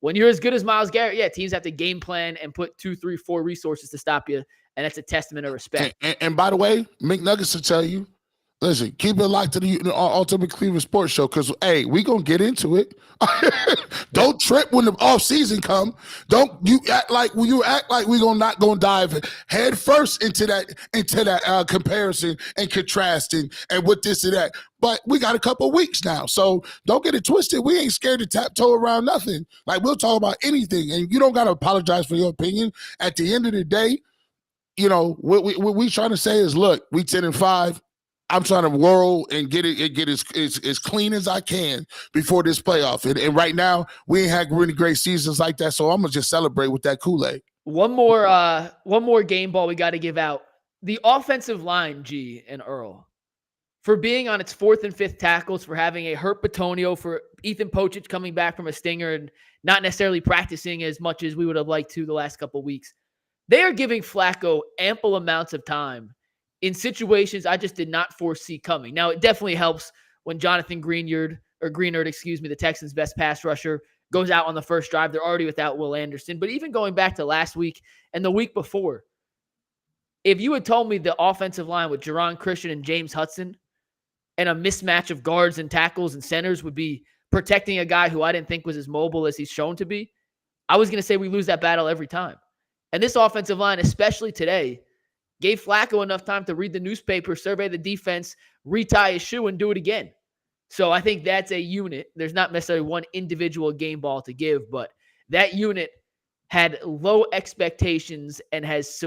When you're as good as Myles Garrett, yeah, teams have to game plan and put 2, 3, 4 resources to stop you, and that's a testament of respect. And by the way, McNuggets will tell you, listen, keep it locked to the Ultimate Cleveland Sports Show, because, hey, we going to get into it. Don't trip when the offseason come. Don't you act like we're not going to dive head first into that comparison and contrasting and with this and that. But we got a couple of weeks now, so don't get it twisted. We ain't scared to taptoe around nothing. Like, we'll talk about anything, and you don't got to apologize for your opinion. At the end of the day, you know, what we trying to say is, look, we 10-5. I'm trying to whirl and get as clean as I can before this playoff. And right now, we ain't had really great seasons like that, so I'm going to just celebrate with that Kool-Aid. One more game ball we got to give out. The offensive line, G and Earl, for being on its 4th and 5th tackles, for having a hurt Bitonio, for Ethan Pochich coming back from a stinger and not necessarily practicing as much as we would have liked to the last couple of weeks. They are giving Flacco ample amounts of time in situations I just did not foresee coming. Now, it definitely helps when Jonathan Greenard, the Texans' best pass rusher, goes out on the first drive. They're already without Will Anderson. But even going back to last week and the week before, if you had told me the offensive line with Jerron Christian and James Hudson and a mismatch of guards and tackles and centers would be protecting a guy who I didn't think was as mobile as he's shown to be, I was going to say we lose that battle every time. And this offensive line, especially today, gave Flacco enough time to read the newspaper, survey the defense, retie his shoe, and do it again. So I think that's a unit. There's not necessarily one individual game ball to give, but that unit had low expectations and has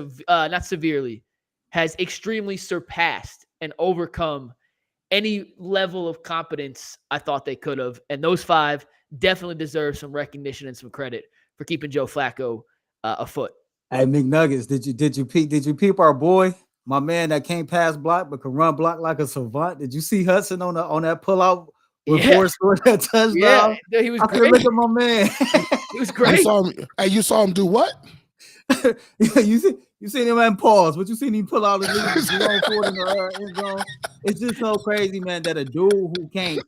extremely surpassed and overcome any level of competence I thought they could have. And those 5 definitely deserve some recognition and some credit for keeping Joe Flacco afoot. Hey, McNuggets, did you peep our boy, my man that can't pass block but can run block like a savant? Did you see Hudson on that pullout before scoring that touchdown? Yeah, he was I great. Look at my man. He was great. You saw him do what? You seen him and pause, but you seen him pull out his end zone. It's just so crazy, man, that a dude who can't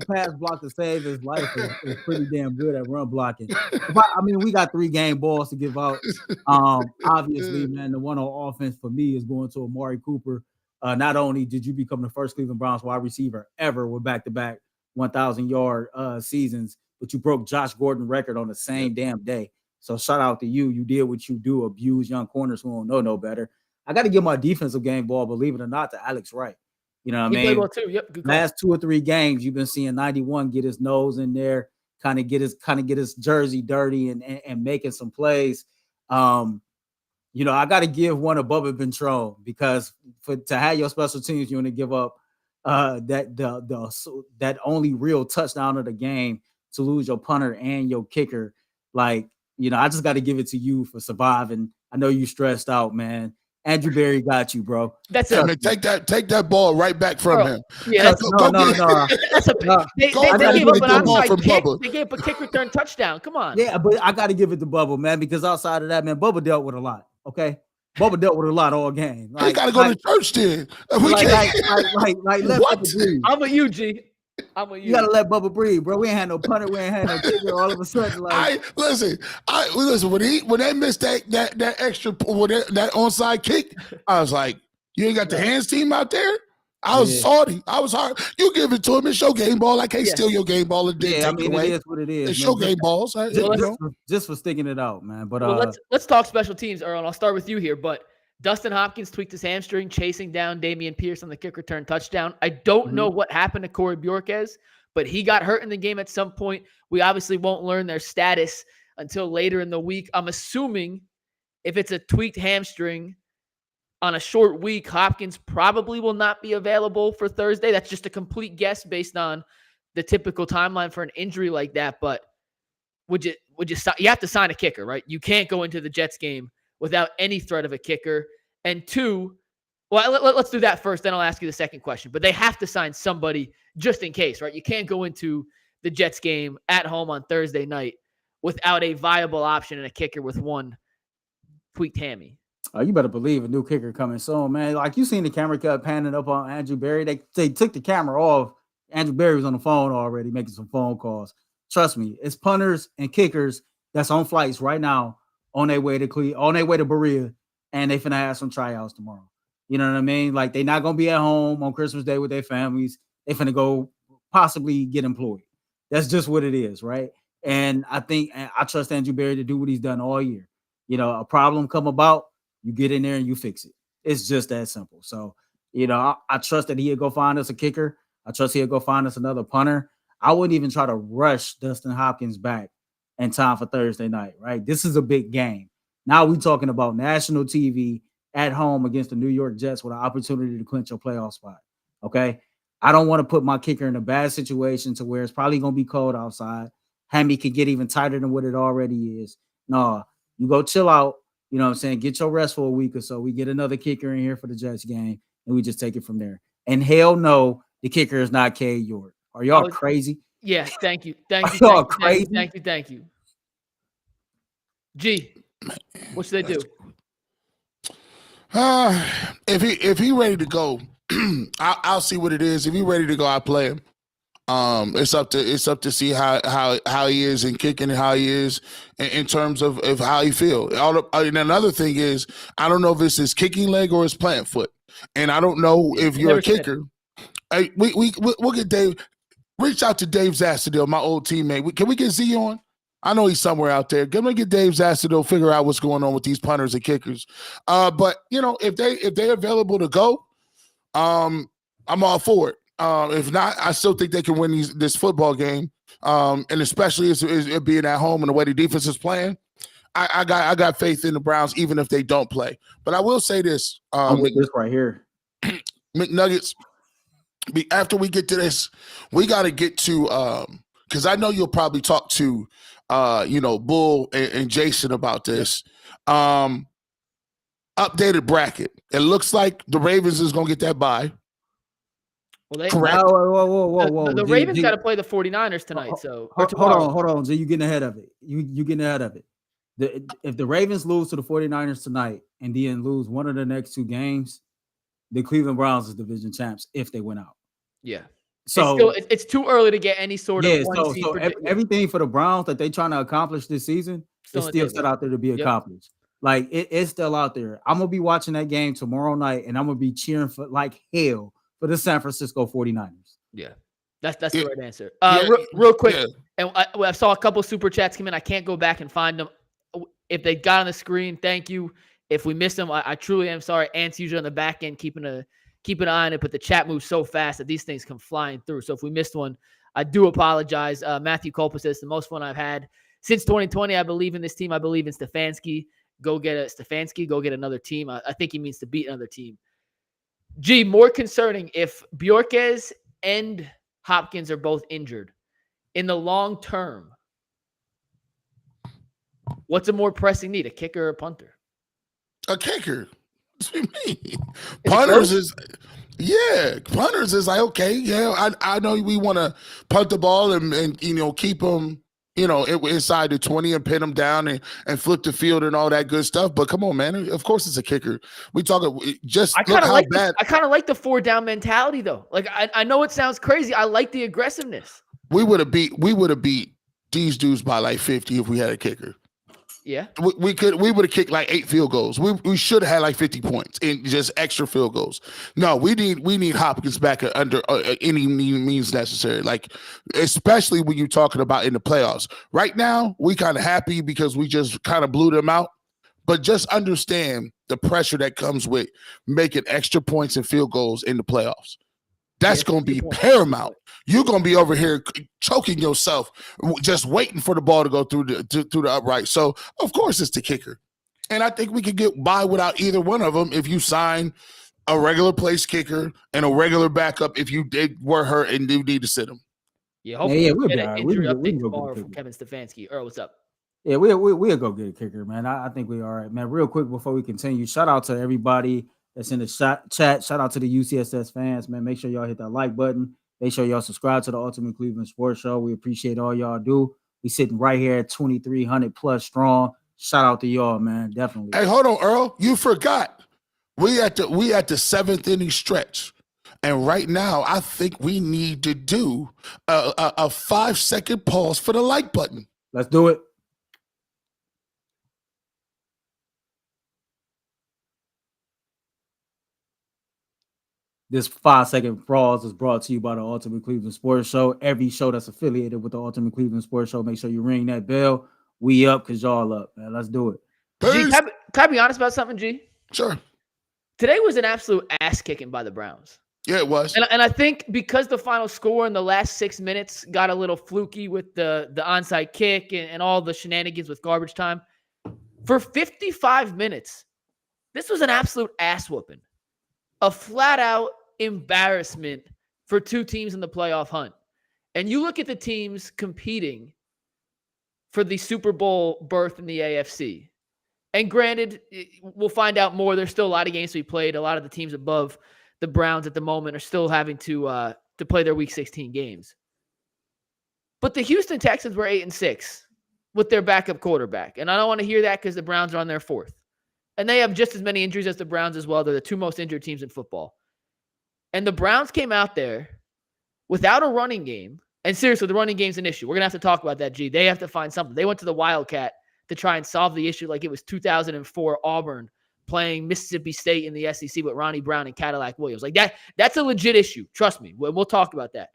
pass block to save his life is pretty damn good at run blocking. We got 3 game balls to give out. Obviously, man, the one on offense for me is going to Amari Cooper. Not only did you become the first Cleveland Browns wide receiver ever with back-to-back 1,000-yard seasons, but you broke Josh Gordon's record on the same damn day. So shout out to you. You did what you do, abuse young corners who don't know no better. I got to give my defensive game ball, believe it or not, to Alex Wright. You know what I mean? Played well too. Yep, good call. Last 2 or 3 games, you've been seeing 91 get his nose in there, kind of get his jersey dirty and making some plays. I got to give one above Bubba Ventrone, because to have your special teams unit give up that only real touchdown of the game to lose your punter and your kicker, like. I just got to give it to you for surviving. I know you stressed out, man. Andrew Berry got you, bro. That's it. Man, take that ball right back from him. Yeah, no. They gave up an onside kick. They gave up a kick return touchdown. Come on. Yeah, but I got to give it to Bubba, man, because outside of that, man, Bubba dealt with a lot. Okay, Bubba dealt with a lot all game. He got to go to church then. Let Bubba breathe. I'm with you, G. You gotta let Bubba breathe, bro. We ain't had no punter, we ain't had no kicker. All of a sudden, listen. When they missed that extra that onside kick, I was like, you ain't got the hands team out there. I was salty. I was hard. You give it to him. It's your game ball. I can't steal your game ball and take it away. It is what it is. It's your game balls. Just for sticking it out, man. But let's talk special teams, Earl. I'll start with you here. But Dustin Hopkins tweaked his hamstring, chasing down Dameon Pierce on the kick return touchdown. I don't know what happened to Corey Bjorquez, but he got hurt in the game at some point. We obviously won't learn their status until later in the week. I'm assuming if it's a tweaked hamstring on a short week, Hopkins probably will not be available for Thursday. That's just a complete guess based on the typical timeline for an injury like that. But you have to sign a kicker, right? You can't go into the Jets game without any threat of a kicker. And two, well, let's do that first, then I'll ask you the second question. But they have to sign somebody just in case, right? You can't go into the Jets game at home on Thursday night without a viable option and a kicker with one tweaked hammy. Oh, you better believe a new kicker coming soon, man. Like you seen the camera cut panning up on Andrew Berry. They took the camera off. Andrew Berry was on the phone already making some phone calls. Trust me, it's punters and kickers that's on flights right now on their way to Berea, and they finna have some tryouts tomorrow. You know what I mean? Like they're not gonna be at home on Christmas Day with their families. They finna go possibly get employed. That's just what it is, right? And I trust Andrew Berry to do what he's done all year. You know, a problem come about, you get in there and you fix it. It's just that simple. So, you know, I trust that he'll go find us a kicker. I trust he'll go find us another punter. I wouldn't even try to rush Dustin Hopkins back in time for Thursday night, right? This is a big game. Now we're talking about national TV at home against the New York Jets with an opportunity to clinch a playoff spot, okay? I don't want to put my kicker in a bad situation to where it's probably going to be cold outside. Hammy could get even tighter than what it already is. No, you go chill out. You know what I'm saying? Get your rest for a week or so. We get another kicker in here for the Jets game, and we just take it from there. And hell no, the kicker is not Cade York. Are y'all crazy? Yeah, thank you. Thank you. Y'all crazy? Thank you. G, what should they do? If he ready to go, I'll see what it is. If he ready to go, I'll play him. It's up to see how he is in kicking and how he is in terms of how he feel. And another thing is, I don't know if it's his kicking leg or his plant foot, and I don't know if you're a kicker. Hey, we'll get Dave. Reach out to Dave Zastadil, my old teammate. Can we get Z on? I know he's somewhere out there. Can we get Dave Zastadil, figure out what's going on with these punters and kickers? But you know, if they're available to go, I'm all for it. If not, I still think they can win this football game. And especially as it being at home and the way the defense is playing, I got faith in the Browns, even if they don't play. But I will say this. This right here. McNuggets, after we get to this, we got to get to because I know you'll probably talk to Bull and Jason about this. Updated bracket. It looks like the Ravens is going to get that bye. Well, correct. Whoa. The Ravens got to play the 49ers tonight. Hold on. So you're getting ahead of it. You getting ahead of it. If the Ravens lose to the 49ers tonight and then lose one of the next two games, the Cleveland Browns is division champs if they win out. Yeah. So it's too early to get any sort of one seed. Everything for the Browns that they're trying to accomplish this season is still set out there to be accomplished. Like it's still out there. I'm gonna be watching that game tomorrow night, and I'm gonna be cheering for like hell for the San Francisco 49ers. Yeah, that's the right answer. Real quick, and I saw a couple super chats come in. I can't go back and find them. If they got on the screen, thank you. If we missed them, I truly am sorry. Ant's usually on the back end keeping an eye on it, but the chat moves so fast that these things come flying through. So if we missed one, I do apologize. Matthew Culpa says the most fun I've had since 2020. I believe in this team. I believe in Stefanski. Go get Stefanski. Go get another team. I think he means to beat another team. Gee, more concerning if Bjorquez and Hopkins are both injured in the long term. What's a more pressing need, a kicker or a punter? A kicker. What do you mean? Punters is like, okay, yeah, I know we want to punt the ball and keep them, inside the 20 and pin them down and flip the field and all that good stuff. But come on, man. Of course it's a kicker. We talking just look how bad. I kind of like the 4-down mentality though. Like I know it sounds crazy. I like the aggressiveness. We would have beat these dudes by like 50 if we had a kicker. Yeah. We would have kicked like 8 field goals. We should have had like 50 points in just extra field goals. No, we need Hopkins back under any means necessary. Like, especially when you're talking about in the playoffs. Right now, we kind of happy because we just kind of blew them out. But just understand the pressure that comes with making extra points and field goals in the playoffs. That's going to be paramount. You're going to be over here choking yourself, just waiting for the ball to go through the upright. So, of course, it's the kicker. And I think we could get by without either one of them if you sign a regular place kicker and a regular backup if you were hurt and do need to sit them. Yeah, hopefully we'll get be an all right. injury We update can go tomorrow get a from kicker. Kevin Stefanski. Earl, what's up? Yeah, we'll go get a kicker, man. I think we're all right, man. Real quick before we continue, shout out to everybody that's in the chat. Shout out to the UCSS fans, man. Make sure y'all hit that like button. Make sure y'all subscribe to the Ultimate Cleveland Sports Show. We appreciate all y'all do. We sitting right here at 2,300 plus strong. Shout out to y'all, man. Definitely. Hey, hold on, Earl. You forgot. We at the 7th inning stretch. And right now, I think we need to do a 5-second pause for the like button. Let's do it. This 5-second pause is brought to you by the Ultimate Cleveland Sports Show. Every show that's affiliated with the Ultimate Cleveland Sports Show, make sure you ring that bell. We up because y'all up, man. Let's do it. G, can I be honest about something, G? Sure. Today was an absolute ass kicking by the Browns. Yeah, it was. And I think because the final score in the last 6 minutes got a little fluky with the onside kick and all the shenanigans with garbage time, for 55 minutes, this was an absolute ass whooping. A flat-out embarrassment for two teams in the playoff hunt. And you look at the teams competing for the Super Bowl berth in the AFC. And granted, we'll find out more. There's still a lot of games to be played. A lot of the teams above the Browns at the moment are still having to play their Week 16 games. But the Houston Texans were 8-6 with their backup quarterback. And I don't want to hear that because the Browns are on their 4th. And they have just as many injuries as the Browns as well. They're the 2 most injured teams in football. And the Browns came out there without a running game. And seriously, the running game's an issue. We're going to have to talk about that, G. They have to find something. They went to the Wildcat to try and solve the issue like it was 2004 Auburn playing Mississippi State in the SEC with Ronnie Brown and Cadillac Williams. Like that's a legit issue. Trust me. We'll talk about that.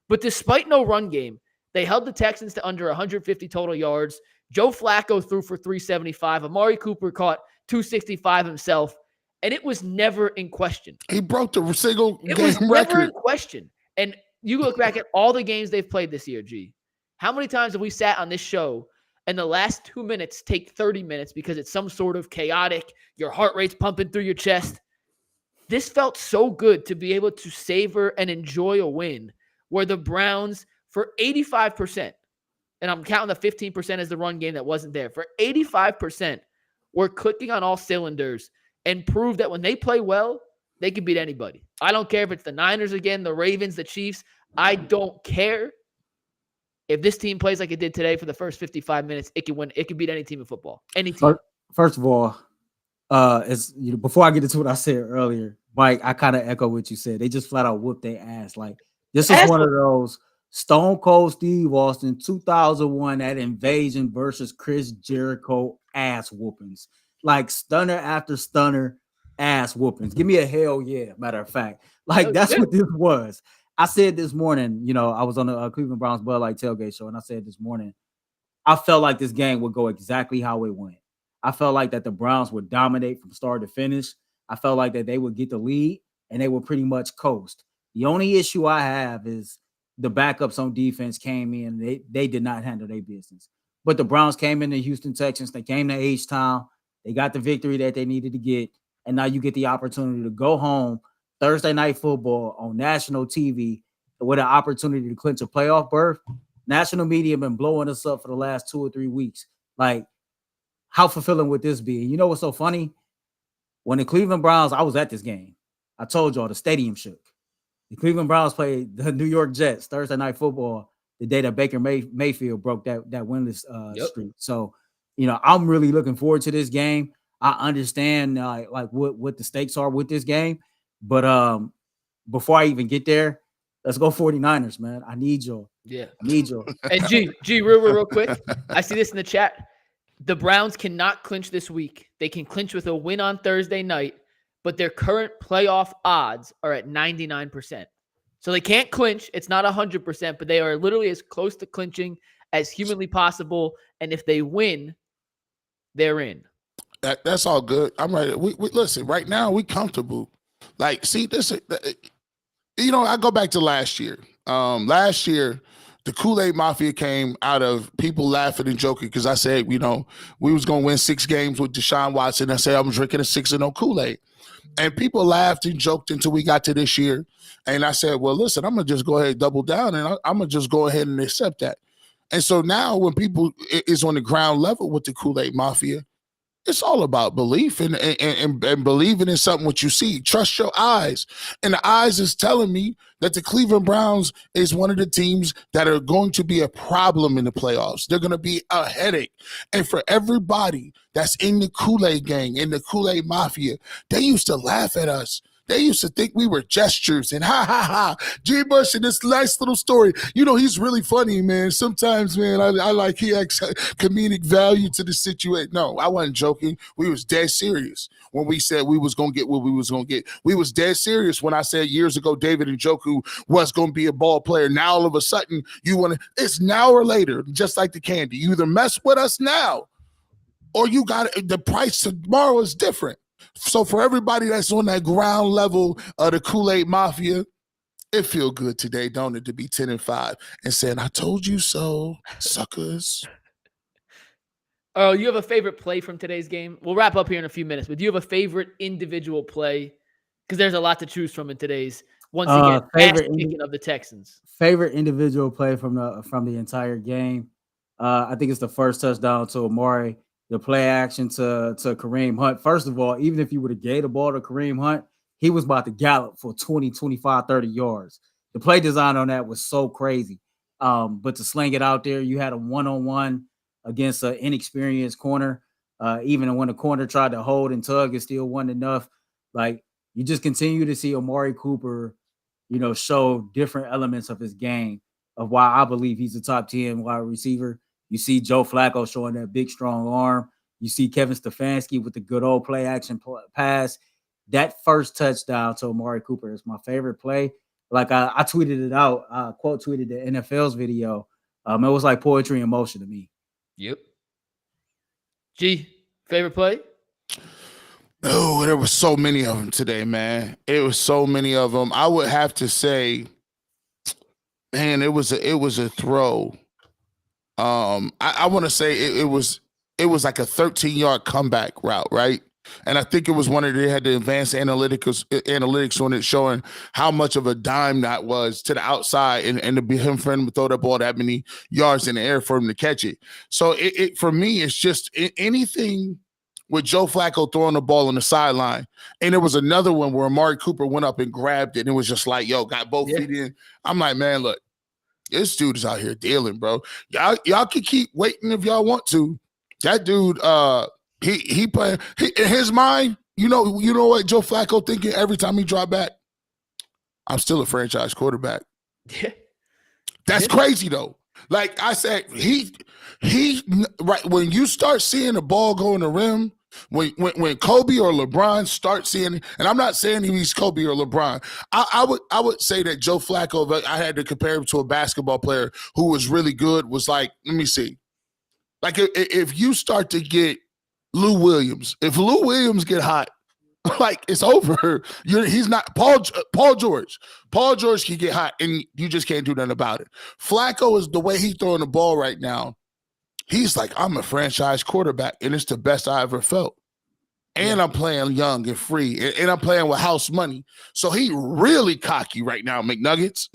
But despite no run game, they held the Texans to under 150 total yards. Joe Flacco threw for 375. Amari Cooper caught 265 himself, and it was never in question. He broke the single game record. It was never in question. And you look back at all the games they've played this year, G. How many times have we sat on this show and the last 2 minutes take 30 minutes because it's some sort of chaotic, your heart rate's pumping through your chest? This felt so good to be able to savor and enjoy a win where the Browns, for 85%, and I'm counting the 15% as the run game that wasn't there, for 85%, were clicking on all cylinders and proved that when they play well, they can beat anybody. I don't care if it's the Niners again, the Ravens, the Chiefs. I don't care. If this team plays like it did today for the first 55 minutes, it can win. It can beat any team in football. Any team. First of all, before I get into what I said earlier, Mike, I kind of echo what you said. They just flat out whooped their ass. Like, this is one of those Stone Cold Steve Austin 2001, that invasion versus Chris Jericho ass whoopings. Like, stunner after stunner ass whoopings. Give me a hell yeah, matter of fact. Like, that's what this was. I said this morning, I was on the Cleveland Browns Bud Light Tailgate show, and I said this morning, I felt like this game would go exactly how it went. I felt like that the Browns would dominate from start to finish. I felt like that they would get the lead, and they would pretty much coast. The only issue I have is the backups on defense came in. They did not handle their business. But the Browns came in the Houston Texans. They came to H-Town. They got the victory that they needed to get, and now you get the opportunity to go home Thursday Night Football on national TV with an opportunity to clinch a playoff berth. National media have been blowing us up for the last 2 or 3 weeks. Like, how fulfilling would this be? You know what's so funny? When the Cleveland Browns, I was at this game. I told y'all the stadium shook. The Cleveland Browns played the New York Jets Thursday Night Football the day that Baker Mayfield broke that winless streak. So, I'm really looking forward to this game. I understand like what the stakes are with this game. But before I even get there, let's go 49ers, man. I need y'all. Yeah. I need y'all. And G, real quick. I see this in the chat. The Browns cannot clinch this week. They can clinch with a win on Thursday night, but their current playoff odds are at 99%. So they can't clinch. It's not 100%, but they are literally as close to clinching as humanly possible. And if they win, they're in. That's all good. I'm right. We listen, right now we comfortable. Like, see, this, I go back to last year. Last year, the Kool-Aid Mafia came out of people laughing and joking because I said, we was going to win 6 games with Deshaun Watson. I said I'm drinking a 6-0 Kool-Aid. And people laughed and joked until we got to this year. And I said, well, listen, I'm going to just go ahead and double down, and I'm going to just go ahead and accept that. And so now when people is on the ground level with the Kool-Aid Mafia, it's all about belief and believing in something what you see. Trust your eyes. And the eyes is telling me that the Cleveland Browns is one of the teams that are going to be a problem in the playoffs. They're going to be a headache. And for everybody that's in the Kool-Aid gang, in the Kool-Aid Mafia, they used to laugh at us. They used to think we were gestures and ha, ha, ha. G. Bush in this nice little story. He's really funny, man. Sometimes, man, I like he adds comedic value to the situation. No, I wasn't joking. We was dead serious when we said we was going to get what we was going to get. We was dead serious when I said years ago David Njoku was going to be a ball player. Now, all of a sudden, it's now or later, just like the candy. You either mess with us now or you got the price tomorrow is different. So for everybody that's on that ground level of the Kool-Aid Mafia, it feel good today, don't it, to be 10-5 and saying, I told you so, suckers. Oh, you have a favorite play from today's game? We'll wrap up here in a few minutes, but do you have a favorite individual play? Because there's a lot to choose from in today's, once again, favorite of the Texans. Favorite individual play from the entire game? I think it's the first touchdown to Amari. The play action to Kareem Hunt. First of all, even if you would have gave the ball to Kareem Hunt, he was about to gallop for 20, 25, 30 yards. The play design on that was so crazy. But to sling it out there, you had a one-on-one against an inexperienced corner. Even when the corner tried to hold and tug, it still wasn't enough. Like, you just continue to see Amari Cooper, show different elements of his game, of why I believe he's a top 10 wide receiver. You see Joe Flacco showing that big, strong arm. You see Kevin Stefanski with the good old play action pass. That first touchdown to Amari Cooper is my favorite play. Like I tweeted it out. I quote tweeted the NFL's video. It was like poetry in motion to me. Yep. G, favorite play? Oh, there were so many of them today, man. It was so many of them. I would have to say, man, it was a throw. I want to say it was like a 13-yard comeback route, right? And I think it was one of they had the advanced analytics on it showing how much of a dime that was to the outside and to be him for him to throw that ball that many yards in the air for him to catch it. So it for me, it's just anything with Joe Flacco throwing the ball on the sideline. And there was another one where Amari Cooper went up and grabbed it and it was just like, got both feet in. I'm like, man, look. This dude is out here dealing, bro. Y'all can keep waiting if y'all want to. That dude, he playing in his mind. You know what Joe Flacco thinking every time he drop back? I'm still a franchise quarterback. Yeah, that's crazy though. Like I said, he right when you start seeing the ball go in the rim. When Kobe or LeBron start seeing, and I'm not saying he's Kobe or LeBron, I would say that Joe Flacco, if I had to compare him to a basketball player who was really good, was like, let me see. Like if you start to get Lou Williams, if Lou Williams get hot, like it's over. He's not Paul George. Paul George can get hot and you just can't do nothing about it. Flacco is the way he's throwing the ball right now. He's like, I'm a franchise quarterback, and it's the best I ever felt. And I'm playing young and free, and I'm playing with house money. So he really cocky right now, McNuggets.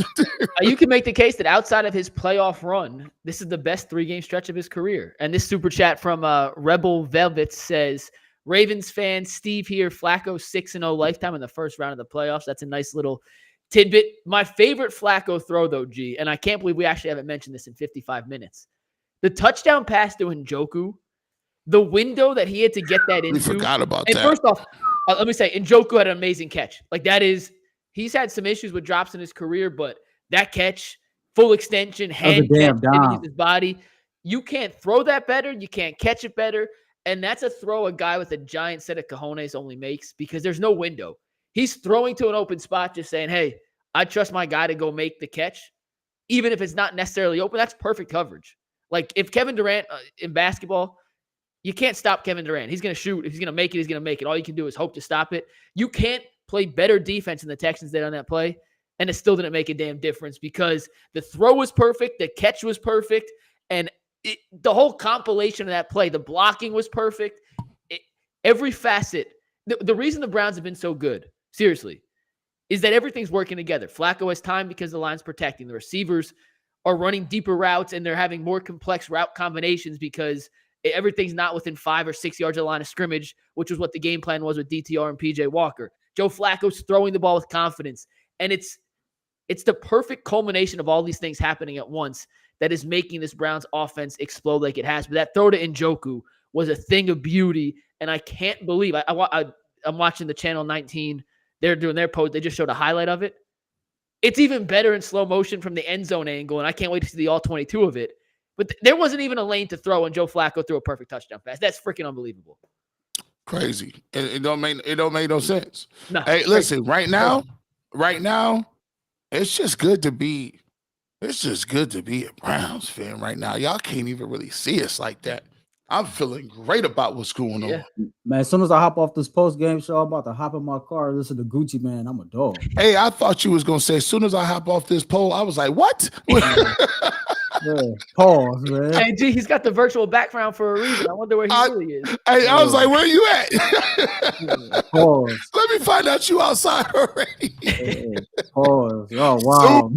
You can make the case that outside of his playoff run, this is the best 3-game stretch of his career. And this super chat from Rebel Velvet says, Ravens fan Steve here, Flacco 6-0 lifetime in the first round of the playoffs. That's a nice little tidbit. My favorite Flacco throw, though, G, and I can't believe we actually haven't mentioned this in 55 minutes. The touchdown pass to Njoku, the window that he had to get that into. We forgot about that. And first off, let me say, Njoku had an amazing catch. Like he's had some issues with drops in his career, but that catch, full extension, hand catch, his body. you can't throw that better. You can't catch it better. And that's a throw a guy with a giant set of cojones only makes because there's no window. He's throwing to an open spot just saying, hey, I trust my guy to go make the catch. Even if it's not necessarily open, that's perfect coverage. Like if Kevin Durant in basketball, you can't stop Kevin Durant. He's going to shoot. If he's going to make it, he's going to make it. All you can do is hope to stop it. You can't play better defense than the Texans did on that play, and it still didn't make a damn difference because the throw was perfect, the catch was perfect, and the whole compilation of that play, the blocking was perfect. Every facet. The reason the Browns have been so good, seriously, is that everything's working together. Flacco has time because the line's protecting. The receivers are running deeper routes, and they're having more complex route combinations because everything's not within 5 or 6 yards of the line of scrimmage, which was what the game plan was with DTR and PJ Walker. Joe Flacco's throwing the ball with confidence, and it's the perfect culmination of all these things happening at once that is making this Browns offense explode like it has. But that throw to Njoku was a thing of beauty, and I can't believe I'm watching the Channel 19. They're doing their post. They just showed a highlight of it. It's even better in slow motion from the end zone angle, and I can't wait to see the all 22 of it. But there wasn't even a lane to throw, and Joe Flacco threw a perfect touchdown pass. That's freaking unbelievable. Crazy. It don't make no sense. No, hey, listen, right now, it's just good to be a Browns fan right now. Y'all can't even really see us like that. I'm feeling great about what's going on. Man, as soon as I hop off this post-game show, I'm about to hop in my car and listen to Gucci Man. I'm a dog. Hey, I thought you was going to say, as soon as I hop off this pole, I was like, what? Yeah, pause, man. Hey, G, he's got the virtual background for a reason. I wonder where he really is. Hey, I was like, where you at? Pause. Let me find out you outside already. Pause. Oh, wow.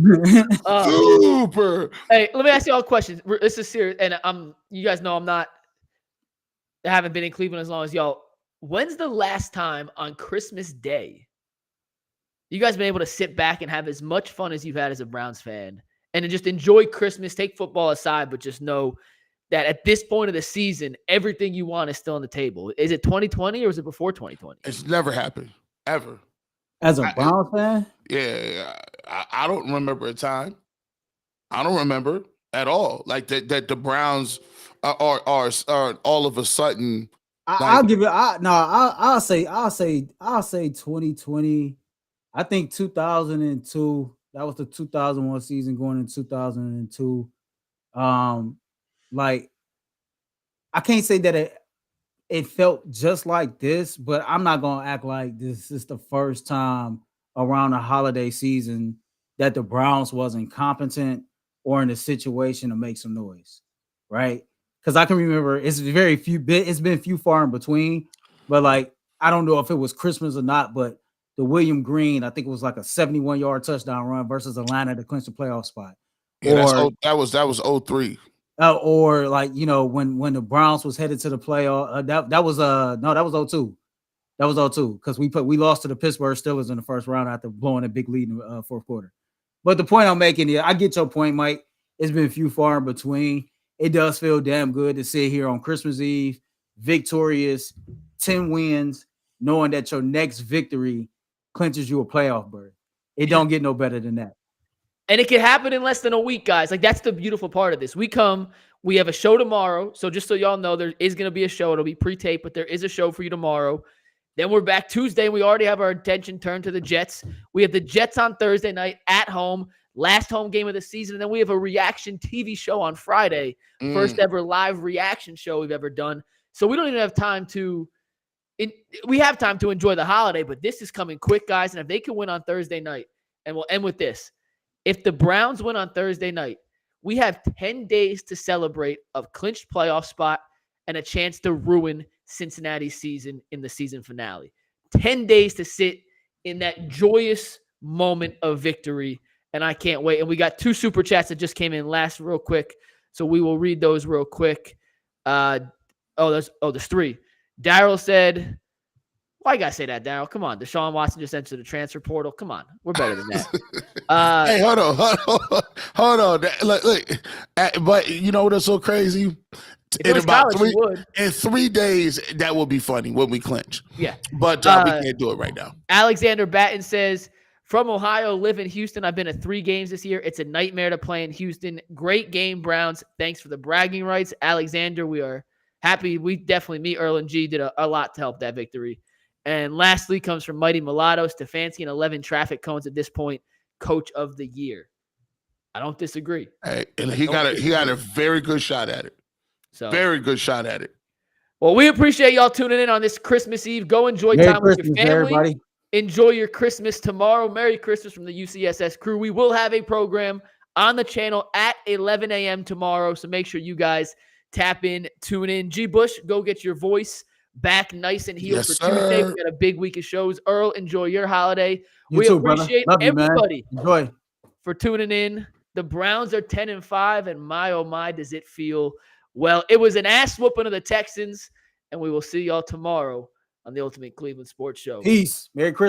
Super. Hey, let me ask you all questions. This is serious. And you guys know I haven't been in Cleveland as long as y'all. When's the last time on Christmas Day you guys been able to sit back and have as much fun as you've had as a Browns fan and to just enjoy Christmas, take football aside, but just know that at this point of the season, everything you want is still on the table? Is it 2020 or is it before 2020? It's never happened, ever. As a Browns fan? Yeah, I don't remember a time. I don't remember at all. Like that the Browns are all of a sudden. I'll give it. I'll say 2020. I think 2002. That was the 2001 season going into 2002. Like I can't say that it felt just like this, but I'm not gonna act like this is the first time around the holiday season that the Browns wasn't competent or in a situation to make some noise, right? Because I can remember it's been few far in between, but like I don't know if it was Christmas or not, but the William Green, I think it was like a 71-yard touchdown run versus Atlanta to clinch the playoff spot. Yeah, that was 03. Or like, you know, when the Browns was headed to the playoff, that was 02. That was 02 because we lost to the Pittsburgh Steelers in the first round after blowing a big lead in the fourth quarter. But the point I'm making here, I get your point, Mike. It's been few far in between. It does feel damn good to sit here on Christmas Eve, victorious, 10 wins, knowing that your next victory clinches you a playoff berth. It don't get no better than that. And it can happen in less than a week, guys. Like, that's the beautiful part of this. We have a show tomorrow. So just so y'all know, there is going to be a show. It'll be pre-taped, but there is a show for you tomorrow. Then we're back Tuesday. We already have our attention turned to the Jets. We have the Jets on Thursday night at home, last home game of the season. And then we have a reaction TV show on Friday, first ever live reaction show we've ever done. So we don't even have time we have time to enjoy the holiday, but this is coming quick, guys. And if they can win on Thursday night, and we'll end with this. If the Browns win on Thursday night, we have 10 days to celebrate a clinched playoff spot and a chance to ruin Cincinnati's season in the season finale. 10 days to sit in that joyous moment of victory, and I can't wait. And we got 2 super chats that just came in last real quick, so we will read those real quick. There's 3. Daryl said, why you gotta say that, Daryl? Come on. Deshaun Watson just entered the transfer portal. Come on. We're better than that. Hey, hold on. Look. But you know what's so crazy? In 3 days, that will be funny when we clinch. Yeah. But we can't do it right now. Alexander Batten says, From Ohio, live in Houston. I've been to 3 games this year. It's a nightmare to play in Houston. Great game, Browns. Thanks for the bragging rights. Alexander, we are happy. We definitely, me, Earl, and G did a lot to help that victory. And lastly comes from Mighty Mulatto, Stefanski, and 11 traffic cones at this point, coach of the year. I don't disagree. Hey, and he got a very good shot at it. So very good shot at it. Well, we appreciate y'all tuning in on this Christmas Eve. Go enjoy Merry time with your Christmas, family. everybody. Enjoy your Christmas tomorrow. Merry Christmas from the UCSS crew. We will have a program on the channel at 11 a.m. tomorrow, so make sure you guys tap in, tune in. G. Bush, go get your voice back nice and healed for Tuesday. We got a big week of shows. Earl, enjoy your holiday. We appreciate everybody for tuning in. The Browns are 10-5, and my, oh my, does it feel well. It was an ass whooping of the Texans, and we will see y'all tomorrow on the Ultimate Cleveland Sports Show. Peace. Merry Christmas.